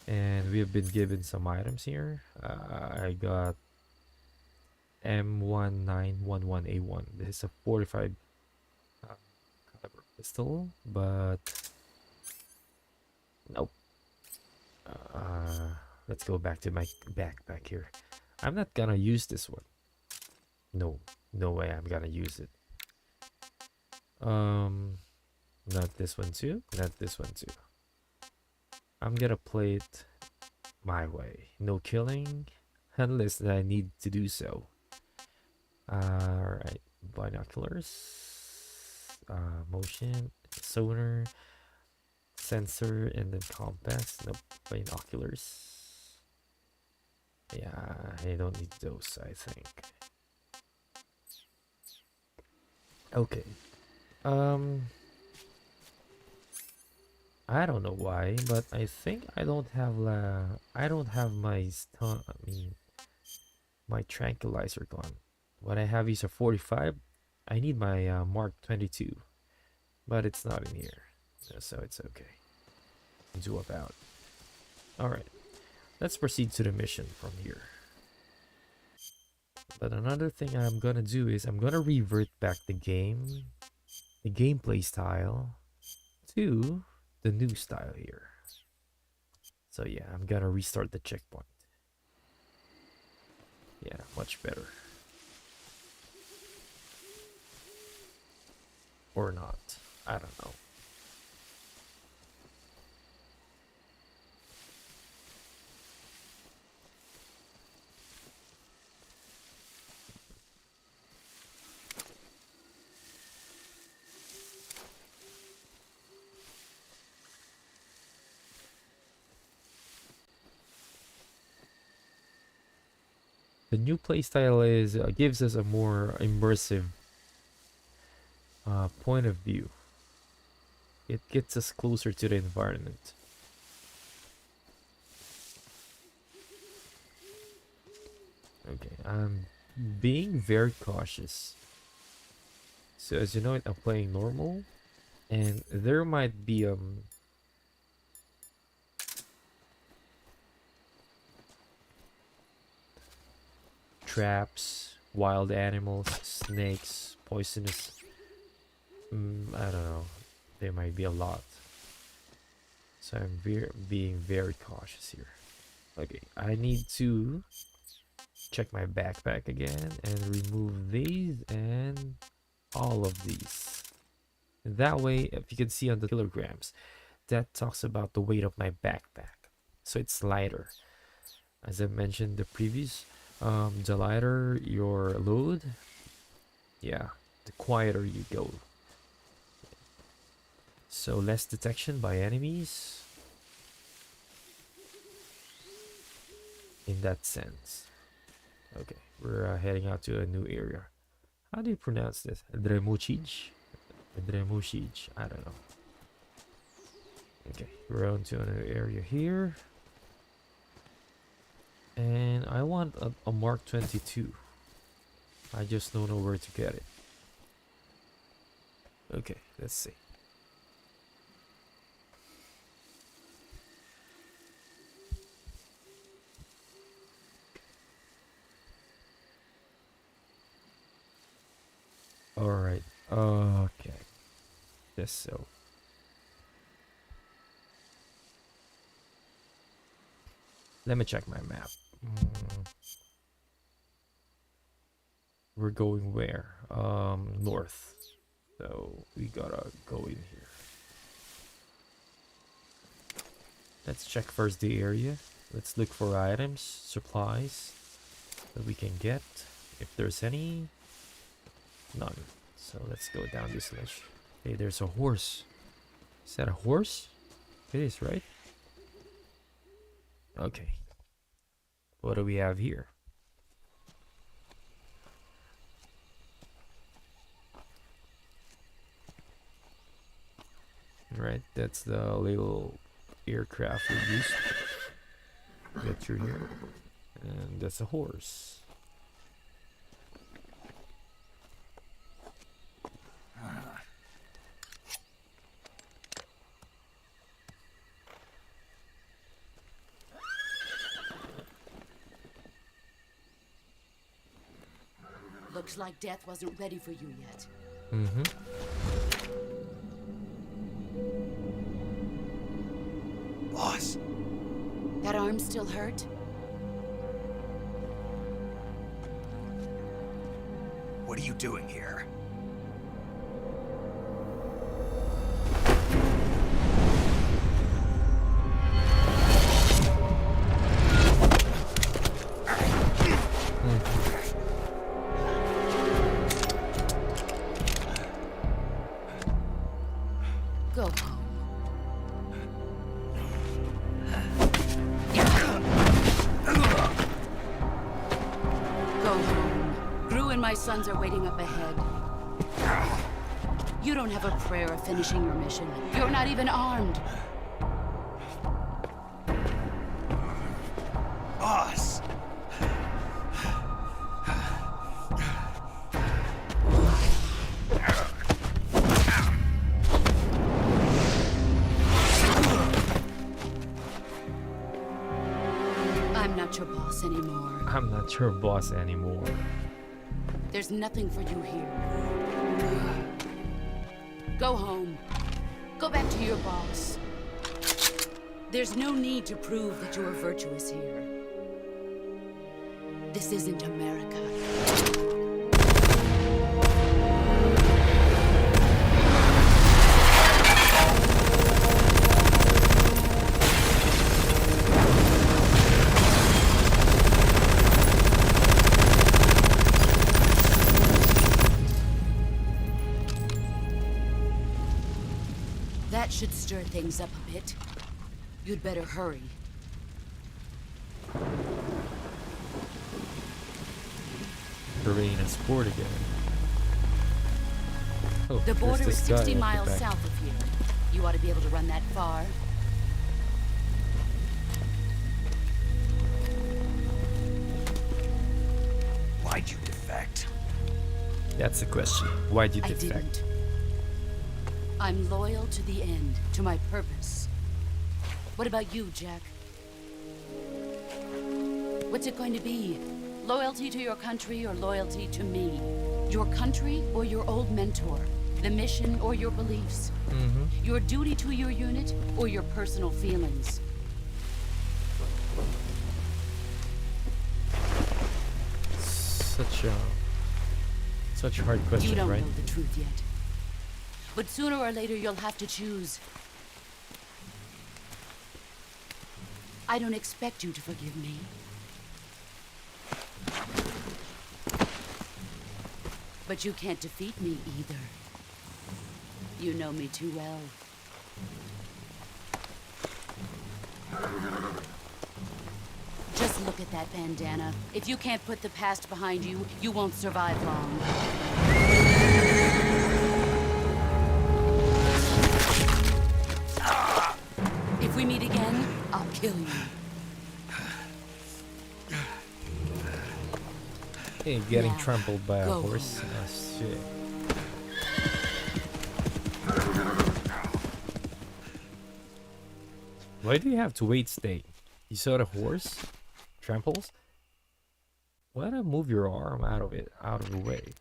and we have been given some items here. I got M1911A1. This is a 45 caliber pistol, but nope. Let's go back to my backpack here. I'm not gonna use this one. No way I'm gonna use it. Not this one too. Not this one too. I'm gonna play it my way. No killing, unless I need to do so. Alright, binoculars, motion, sonar, sensor, and then compass. Nope, binoculars. Yeah, I don't need those, I think. Okay. I don't know why, but I think I don't have my my tranquilizer gun. What I have is a 45. I need my Mark 22, but it's not in here, so it's okay. Do about. All right, let's proceed to the mission from here. But another thing I'm gonna do is I'm gonna revert back the gameplay style to the new style here. So yeah, I'm gonna restart the checkpoint. Yeah, much better. Or not. I don't know. The new playstyle is gives us a more immersive point of view. It gets us closer to the environment. Okay, I'm being very cautious. So as you know, I'm playing normal, and there might be traps, wild animals, snakes, poisonous. I don't know. There might be a lot. So I'm being very cautious here. Okay, I need to check my backpack again and remove these and all of these. That way, if you can see on the kilograms, that talks about the weight of my backpack. So it's lighter. As I mentioned the previous, the lighter your load, yeah, the quieter you go. So less detection by enemies. In that sense. Okay, we're heading out to a new area. How do you pronounce this? Dremuchij? Dremuchij, I don't know. Okay, we're on to a new area here. And I want a Mark 22. I just don't know where to get it. Okay, let's see. Alright, okay. Just so. Let me check my map. We're going where? North. So we gotta go in here. Let's check first the area. Let's look for items, supplies that we can get. If there's any. None. So let's go down this ledge. Hey, there's a horse. Is that a horse? It is, right? Okay. What do we have here? Right, that's the little aircraft we used to get through here. And that's a horse. Looks like death wasn't ready for you yet. Mm-hmm. Boss! That arm still hurt? What are you doing here? Go home. Go home. Gru and my sons are waiting up ahead. You don't have a prayer of finishing your mission. You're not even armed. Boss! I'm not your boss anymore. I'm not your boss anymore. There's nothing for you here. Go home. Go back to your boss. There's no need to prove that you are virtuous here. This isn't America. That should stir things up a bit. You'd better hurry. Terrain and sport again. Oh, The there's border is this guy 60 at the miles back. south of here. You ought to be able to run that far. Why'd you defect? That's the question. Why'd you I defect? didn't. I'm loyal to the end, to my purpose. What about you, Jack? What's it going to be? Loyalty to your country or loyalty to me? Your country or your old mentor? The mission or your beliefs? Your duty to your unit or your personal feelings? such a hard question, You don't right? know the truth yet. But sooner or later, you'll have to choose. I don't expect you to forgive me. But you can't defeat me either. You know me too well. Just look at that bandana. If you can't put the past behind you, you won't survive long. If we meet again, I'll kill you. Hey, getting Now, trampled by a go horse. home. Oh, shit. Why do you have to wait stay? You saw the horse? Tramples? Why don't move your arm out of the way?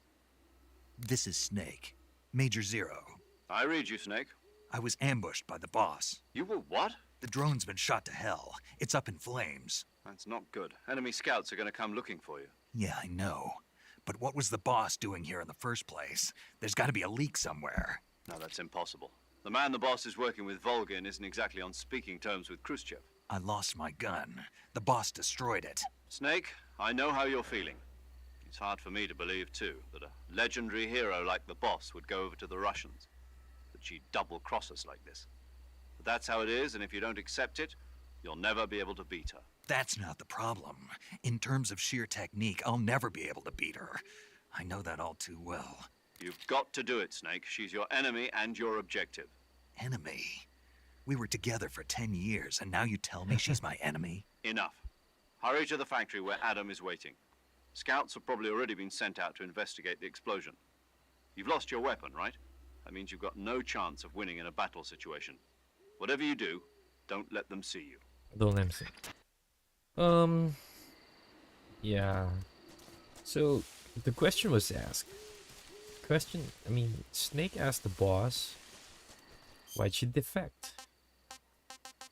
This is Snake. Major Zero. I read you, Snake. I was ambushed by the boss. You were what? The drone's been shot to hell. It's up in flames. That's not good. Enemy scouts are going to come looking for you. Yeah, I know. But what was the boss doing here in the first place? There's got to be a leak somewhere. No, that's impossible. The man the boss is working with, Volgin, isn't exactly on speaking terms with Khrushchev. I lost my gun. The boss destroyed it. Snake, I know how you're feeling. It's hard for me to believe, too, that a legendary hero like the boss would go over to the Russians. That she'd double-cross us like this. But that's how it is, and if you don't accept it, you'll never be able to beat her. That's not the problem. In terms of sheer technique, I'll never be able to beat her. I know that all too well. You've got to do it, Snake. She's your enemy and your objective. Enemy? We were together for 10 years, and now you tell me she's my enemy? Enough. Hurry to the factory where Adam is waiting. Scouts have probably already been sent out to investigate the explosion. You've lost your weapon, right? That means you've got no chance of winning in a battle situation. Whatever you do, don't let them see you. Don't let me see. Yeah. So the question was asked. Snake asked the boss, why'd she defect?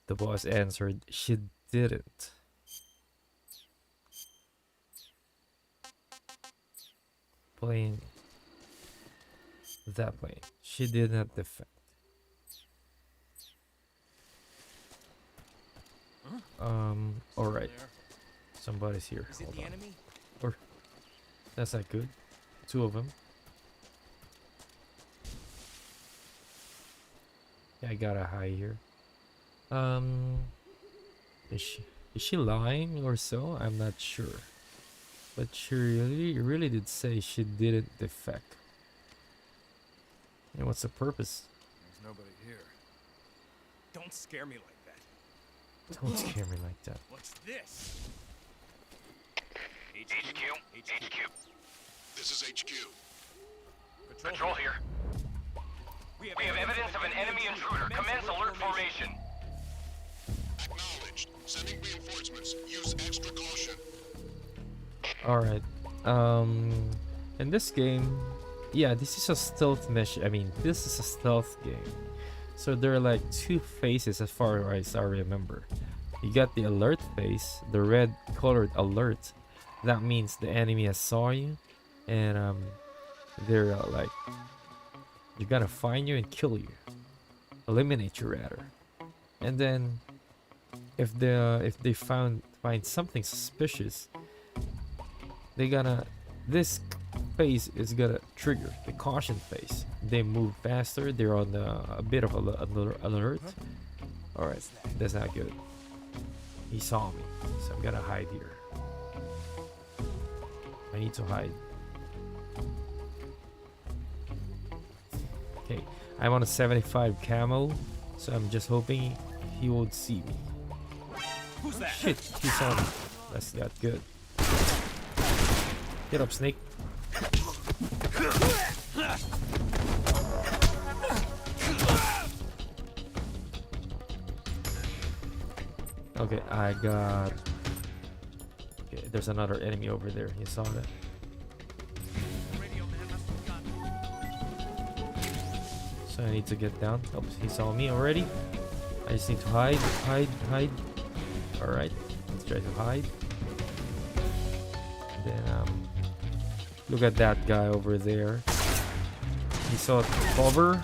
The boss answered, she didn't. Playing that plane. She did not defect. Alright. Somebody's here. Is it Hold the on. enemy? Or that's not good. Two of them. Yeah, I gotta hide here. Is she lying or so? I'm not sure. But she really did say she didn't defect. And what's the purpose? There's nobody here. Don't scare me like that. Don't scare me like that. What's this? HQ. This is HQ. Patrol here. We have evidence of an enemy intruder. Commence alert formation. Acknowledged. Sending reinforcements. Use extra caution. Alright. In this game, yeah, this is a stealth mission. This is a stealth game. So there are like two phases as far as I remember. You got the alert phase, the red colored alert. That means the enemy has saw you, and they're like, you're gonna find you and kill you, eliminate you rather. And then if they find something suspicious, this phase is gonna trigger the caution phase. They move faster. They're on a bit of alert. All right, that's not good. He saw me, so I'm gonna hide here. I need to hide. Okay, I'm on a 75 camo, so I'm just hoping he won't see me. Who's that? Shit, he saw me. That's not good. Get up, Snake. Okay, I got... Okay, there's another enemy over there. You saw that? So I need to get down. Oh, he saw me already. I just need to hide. Alright, let's try to hide. Then, Look at that guy over there. He saw cover.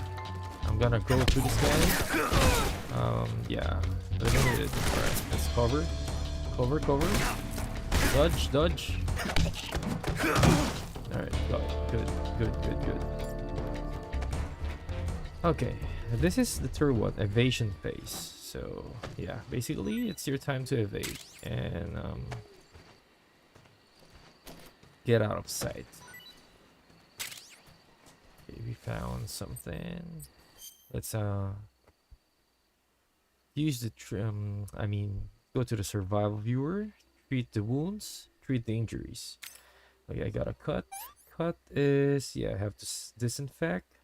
I'm gonna go to this guy. Yeah. Eliminated. Alright, let's cover. Cover, cover. Dodge, dodge. Alright, good, good, good, good. Okay, this is the third one, evasion phase. So, yeah, basically it's your time to evade and get out of sight. Okay, we found something. Let's use the go to the survival viewer, treat the wounds, treat the injuries. Okay, I got a cut. Cut is, yeah, I have to disinfect.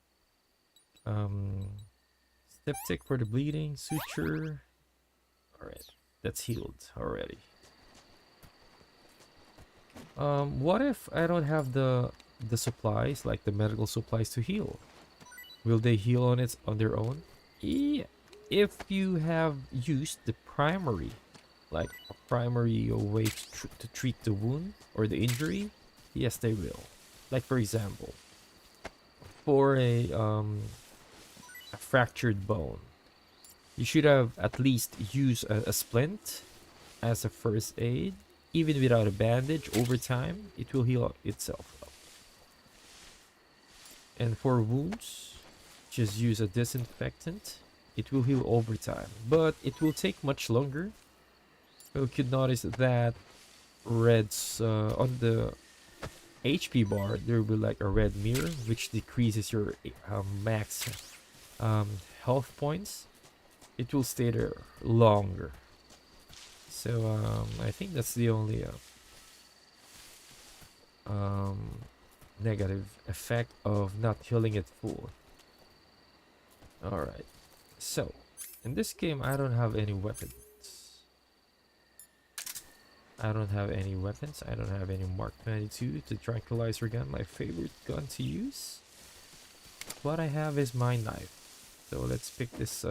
Septic for the bleeding, suture. Alright, that's healed already. What if I don't have the supplies, like the medical supplies to heal? Will they heal on their own? Yeah. If you have used the primary, like a primary way to treat the wound or the injury, yes, they will. Like for example, for a fractured bone, you should have at least used a splint as a first aid. Even without a bandage, over time it will heal itself up. And for wounds, just use a disinfectant. It will heal over time, but it will take much longer. You could notice that reds on the HP bar, there will be like a red mirror, which decreases your max health points. It will stay there longer. So I think that's the only negative effect of not healing it full. Alright, so in this game I don't have any weapons. I don't have any weapons. I don't have any Mark 22 to tranquilizer gun, my favorite gun to use. What I have is my knife. So let's pick this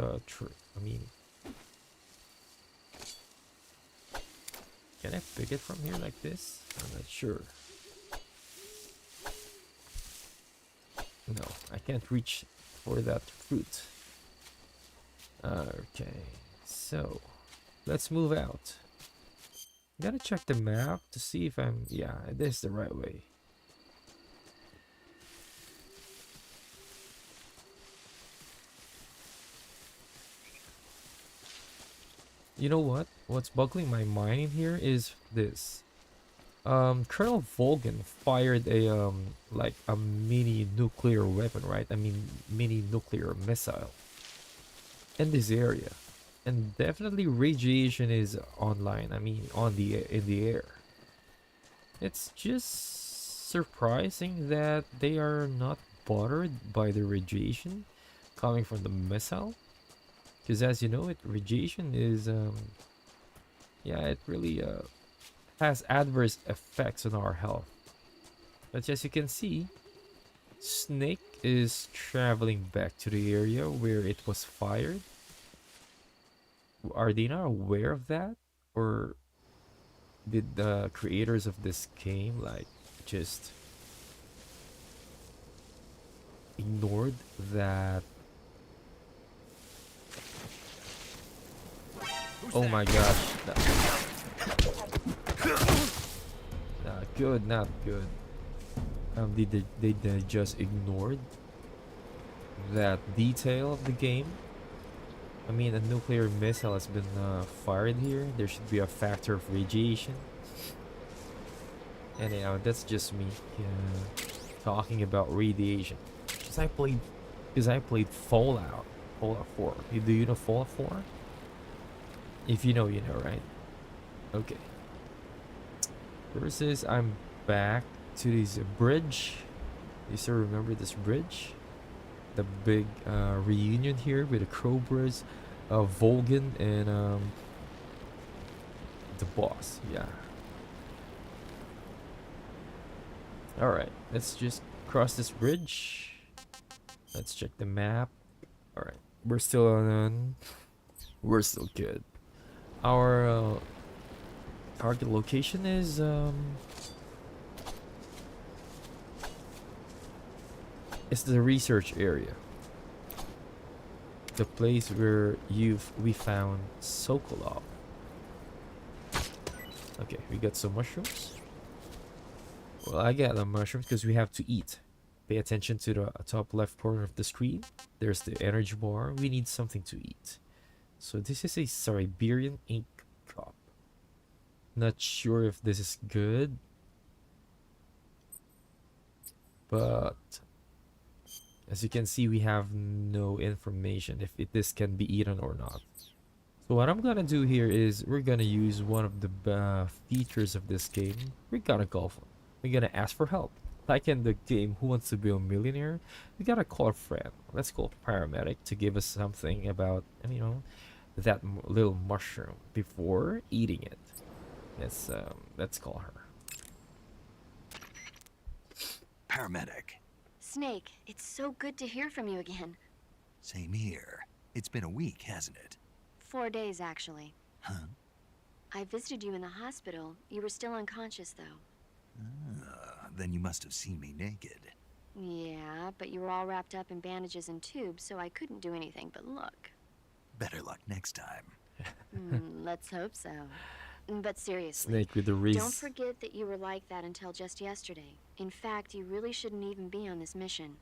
can I pick it from here like this? I'm not sure. No, I can't reach for that fruit. Okay, so let's move out. Gotta check the map to see if yeah, this is the right way. You know what? What's boggling my mind in here is this. Colonel Volgan fired a like a mini nuclear weapon, right? I mean mini nuclear missile in this area. And definitely radiation is online. I mean in the air. It's just surprising that they are not bothered by the radiation coming from the missile. Because as you know, radiation is yeah, it really has adverse effects on our health. But as you can see, Snake is traveling back to the area where it was fired. Are they not aware of that? Or did the creators of this game like just ignored that? Oh my gosh. Not good, not good. Did they just ignored that detail of the game? I mean, a nuclear missile has been fired here. There should be a factor of radiation. Anyhow, that's just me talking about radiation. Because I played Fallout 4. Do you know Fallout 4? If you know, you know, right? Okay. Versus, I'm back to this bridge. You still remember this bridge? The big reunion here with the Crowbars, Volgan, and the boss. Yeah. Alright, let's just cross this bridge. Let's check the map. Alright, we're still on. We're still good. Our target location is is the research area. The place where we found Sokolov. Okay, we got some mushrooms. Well, I got the mushrooms because we have to eat. Pay attention to the top left corner of the screen. There's the energy bar. We need something to eat. So this is a Siberian ink cup. Not sure if this is good, but as you can see, we have no information if this can be eaten or not. So what I'm gonna do here is we're gonna use one of the features of this game. We're gonna call for. We're gonna ask for help. Like in the game Who Wants to Be a Millionaire, we gotta call a friend. Let's call a paramedic to give us something about, you know, that little mushroom before eating it. Let's call her. Paramedic. Snake, it's so good to hear from you again. Same here. It's been a week, hasn't it? 4 days, actually. Huh? I visited you in the hospital. You were still unconscious, though. Then you must have seen me naked. Yeah, but you were all wrapped up in bandages and tubes, so I couldn't do anything but look. Better luck next time. Let's hope so. But seriously, Snake with the wrist. don't forget that you were like that until just yesterday. In fact, you really shouldn't even be on this mission.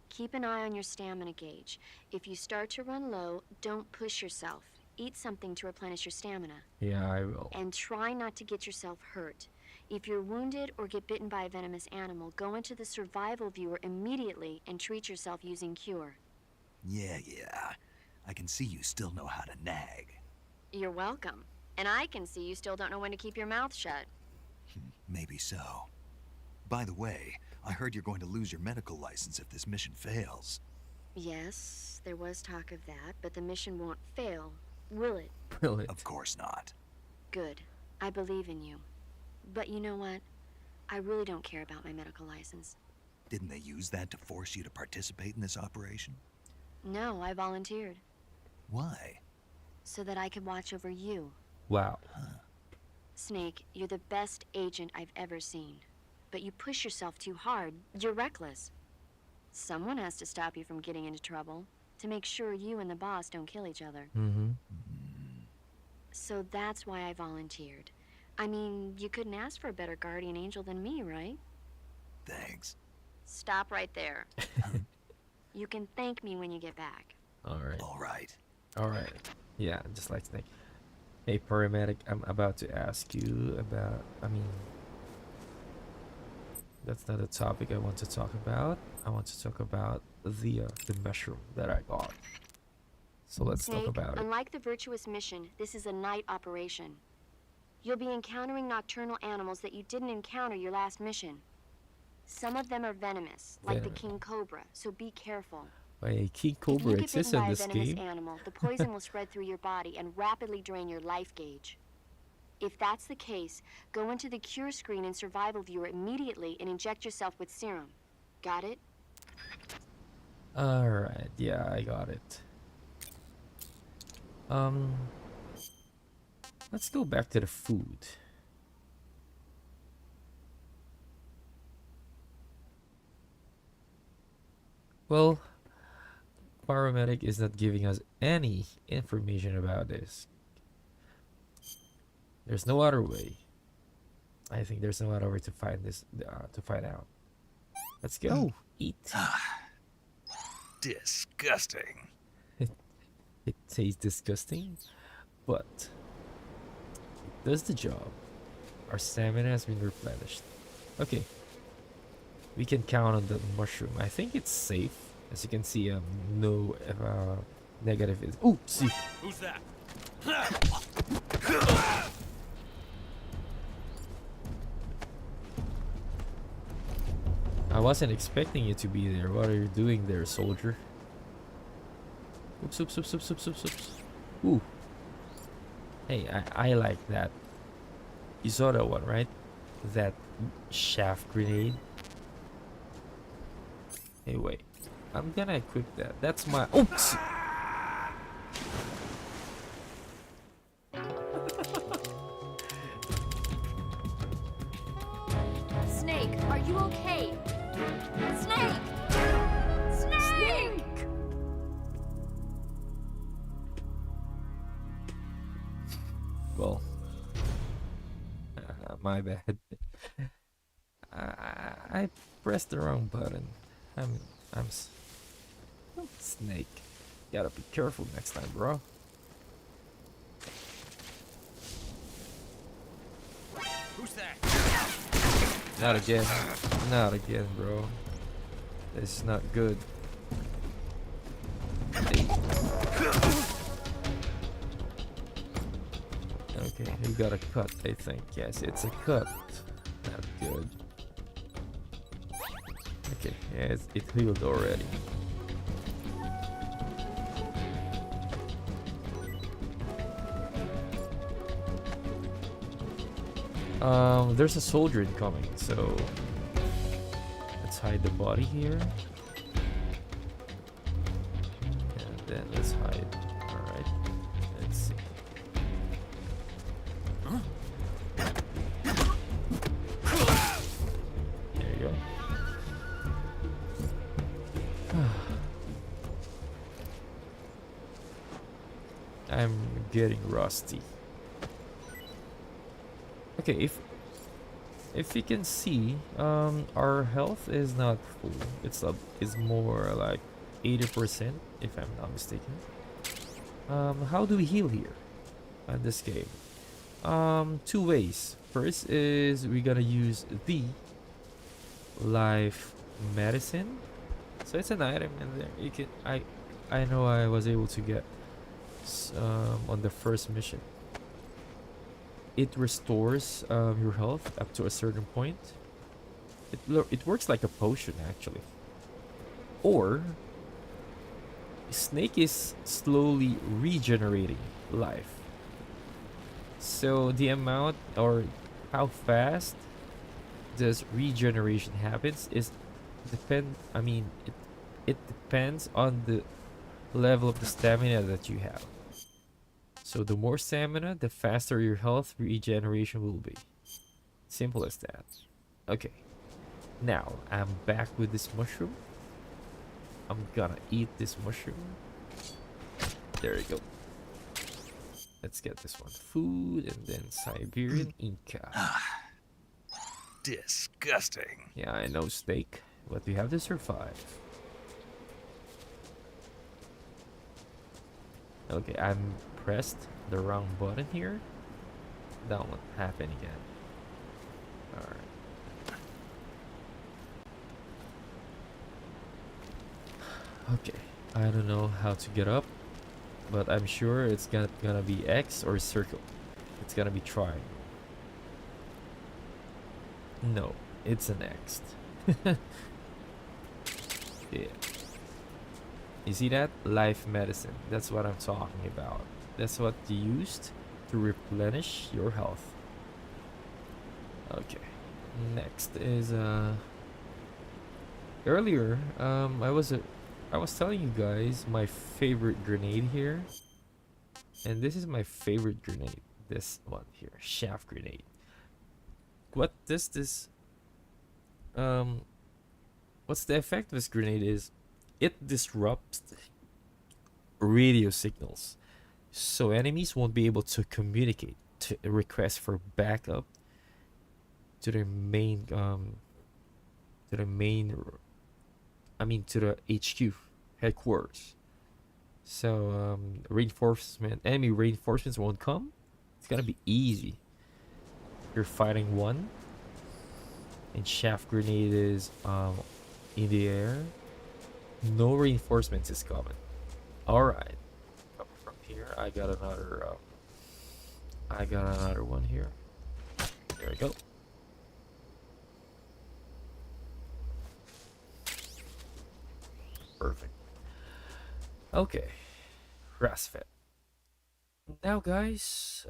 Keep an eye on your stamina gauge. If you start to run low, don't push yourself. Eat something to replenish your stamina. Yeah, I will. And try not to get yourself hurt. If you're wounded or get bitten by a venomous animal, go into the survival viewer immediately and treat yourself using Cure. Yeah. I can see you still know how to nag. You're welcome. And I can see you still don't know when to keep your mouth shut. Maybe so. By the way, I heard you're going to lose your medical license if this mission fails. Yes, there was talk of that, but the mission won't fail, will it? Will it? Of course not. Good. I believe in you. But you know what? I really don't care about my medical license. Didn't they use that to force you to participate in this operation? No, I volunteered. Why? So that I could watch over you. Wow. Snake, you're the best agent I've ever seen. But you push yourself too hard. You're reckless. Someone has to stop you from getting into trouble, to make sure you and the boss don't kill each other. So that's why I volunteered. I mean, you couldn't ask for a better guardian angel than me, right? Thanks. Stop right there. You can thank me when you get back. Alright. Yeah, just like Snake. Hey, paramedic, I'm about to ask you about, that's not a topic I want to talk about. I want to talk about the mushroom that I got. So let's Snake, talk about it. unlike the Virtuous mission, this is a night operation. You'll be encountering nocturnal animals that you didn't encounter your last mission. Some of them are venomous, like the king cobra, so be careful. A king cobra exists in this If you get bitten by a game. venomous animal, the poison will spread through your body and rapidly drain your life gauge. If that's the case, go into the cure screen in survival viewer immediately and inject yourself with serum. Got it? Alright, yeah, I got it. Let's go back to the food. Well, paramedic is not giving us any information about this. There's no other way. I think there's no other way to find this, to find out. Let's go. Eat. Disgusting. It tastes disgusting, but it does the job. Our stamina has been replenished. Okay. We can count on the mushroom. I think it's safe. As you can see, no negative is. Oh, see. Who's that? I wasn't expecting you to be there. What are you doing there, soldier? Oops, oops, oops, oops, oops, oops, oops. Ooh. Hey, I like that. You saw that one, right? That shaft grenade. Hey, wait. I'm gonna equip that. That's my. Oops! Snake, are you okay? Snake! My bad. I pressed the wrong button. I'm Snake. Gotta be careful next time, bro. Who's that? Not again. Not again, bro. This is not good. Okay, you got a cut, I think. Yes, it's a cut. Not good. Okay, yeah, it healed already. There's a soldier incoming, so let's hide the body here. And then let's hide. Alright. Let's see. There you go. I'm getting rusty. Okay, if you can see, our health is not full. It's more like 80%, if I'm not mistaken. How do we heal here in this game? Two ways. First is we're gonna use the life medicine. So it's an item in there. You can I know I was able to get on the first mission. It restores your health up to a certain point. It works like a potion actually. Or Snake is slowly regenerating life. So the amount or how fast this regeneration happens is it depends on the level of the stamina that you have. So the more stamina, the faster your health regeneration will be. Simple as that. Okay. Now, I'm back with this mushroom. I'm gonna eat this mushroom. There you go. Let's get this one. Food and then Siberian Inca. Disgusting. Yeah, I know, steak. But we have to survive. Okay, I'm pressed the wrong button here. That won't happen again. Alright. Okay, I don't know how to get up, but I'm sure it's gonna be X or circle. It's gonna be trying. No, it's an X. Yeah. You see that? Life medicine. That's what I'm talking about. That's what you used to replenish your health. Okay. Next is earlier I was telling you guys my favorite grenade here. And this is my favorite grenade. This one here, shaft grenade. What does this what's the effect of this grenade is it disrupts radio signals, so enemies won't be able to communicate to request for backup to the main to the HQ headquarters. So enemy reinforcements won't come. It's gonna be easy. You're fighting one and shaft grenade is in the air. No reinforcements is coming. Alright. Coming from here, I got another one here. There we go. Perfect. Okay. Grass-fed. Now guys,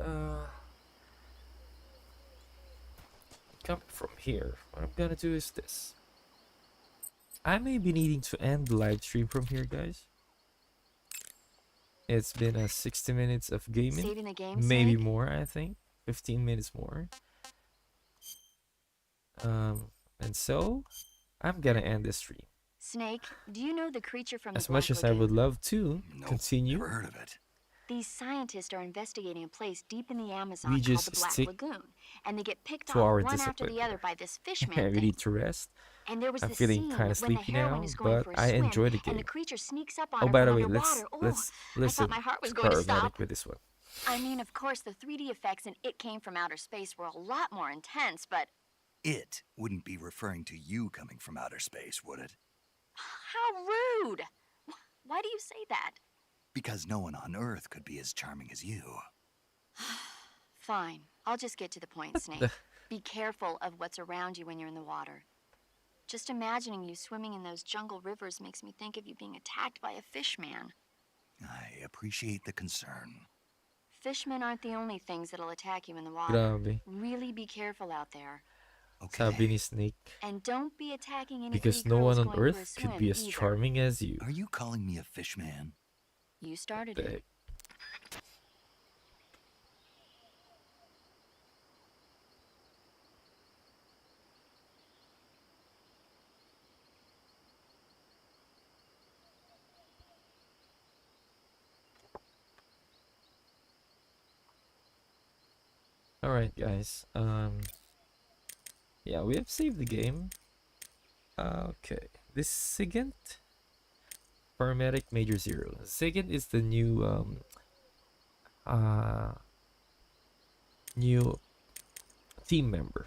coming from here, what I'm gonna do is this. I may be needing to end the live stream from here, guys. It's been 60 minutes of gaming. Saving the game, maybe Snake? more, I think. 15 minutes more. And so, I'm gonna end this stream. Snake, do you know the creature from As the much Black as I would Lagoon? love to Nope, continue. never heard of it. These scientists are investigating a place deep in the Amazon We called just the Black stick Lagoon, and they get picked to off our one after the discipline other here. by this fishman We thing. need to rest. And there was I'm this feeling scene kind of when the sleepy heroine now, is going but for a I swim, enjoy the and the game. creature sneaks up on Oh, her by from the way, underwater. let's I listen thought my heart was to going to Paramedic stop. with this one. I mean, of course, the 3D effects in It Came from Outer Space were a lot more intense, but It wouldn't be referring to you coming from outer space, would it? how rude! Why do you say that? Because no one on Earth could be as charming as you. Fine. I'll just get to the point, Snake. Be careful of what's around you when you're in the water. Just imagining you swimming in those jungle rivers makes me think of you being attacked by a fishman. I appreciate the concern. Fishmen aren't the only things that'll attack you in the water. Grabe. Really be careful out there. Sabi ni Snake, And don't be attacking any because pretty no one girls on going for a Earth could swim be as either. charming as you. Are you calling me a fishman? You started The it. heck? Alright, guys. Yeah, we have saved the game. Okay. This SIGINT Paramedic Major Zero. SIGINT is the new team member,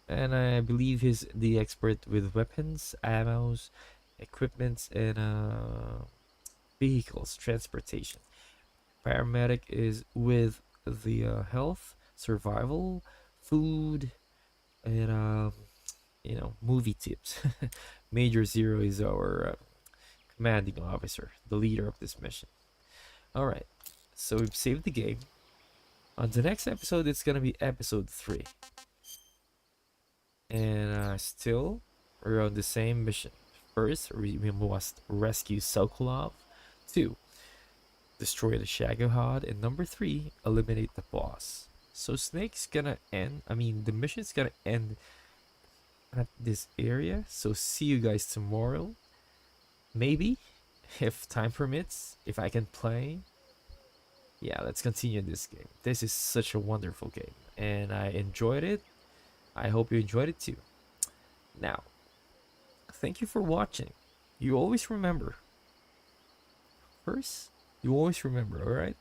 and I believe he's the expert with weapons, ammos, equipments, and vehicles transportation. Paramedic is with the health, survival, food, and movie tips. Major Zero is our commanding officer, the leader of this mission. Alright, so we've saved the game. On the next episode, it's gonna be episode 3. And still, we're on the same mission. First, we must rescue Sokolov. 2, destroy the Shagohod. And number 3, eliminate the boss. So Snake's gonna end, the mission's gonna end at this area. So see you guys tomorrow. Maybe, if time permits, if I can play. Yeah, let's continue this game. This is such a wonderful game, and I enjoyed it. I hope you enjoyed it too. Now, thank you for watching. You always remember. First, you always remember, alright?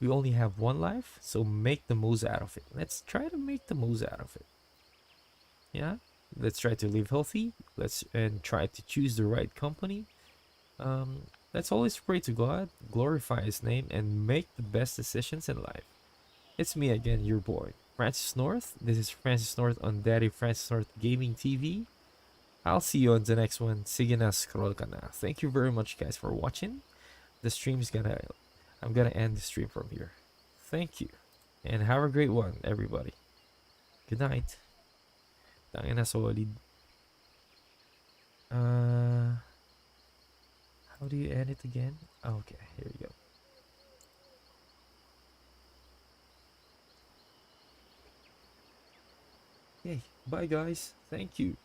We only have one life, so make the most out of it. Let's try to make the most out of it. Yeah? Let's try to live healthy. And try to choose the right company. Let's always pray to God, glorify His name, and make the best decisions in life. It's me again, your boy, Francis North. This is Francis North on Daddy Francis North Gaming TV. I'll see you on the next one. Sige na, scroll ka na. Thank you very much, guys, for watching. I'm gonna end the stream from here. Thank you, and have a great one, everybody. Good night. Tangina solid. How do you end it again? Okay, here we go. Okay, bye guys. Thank you.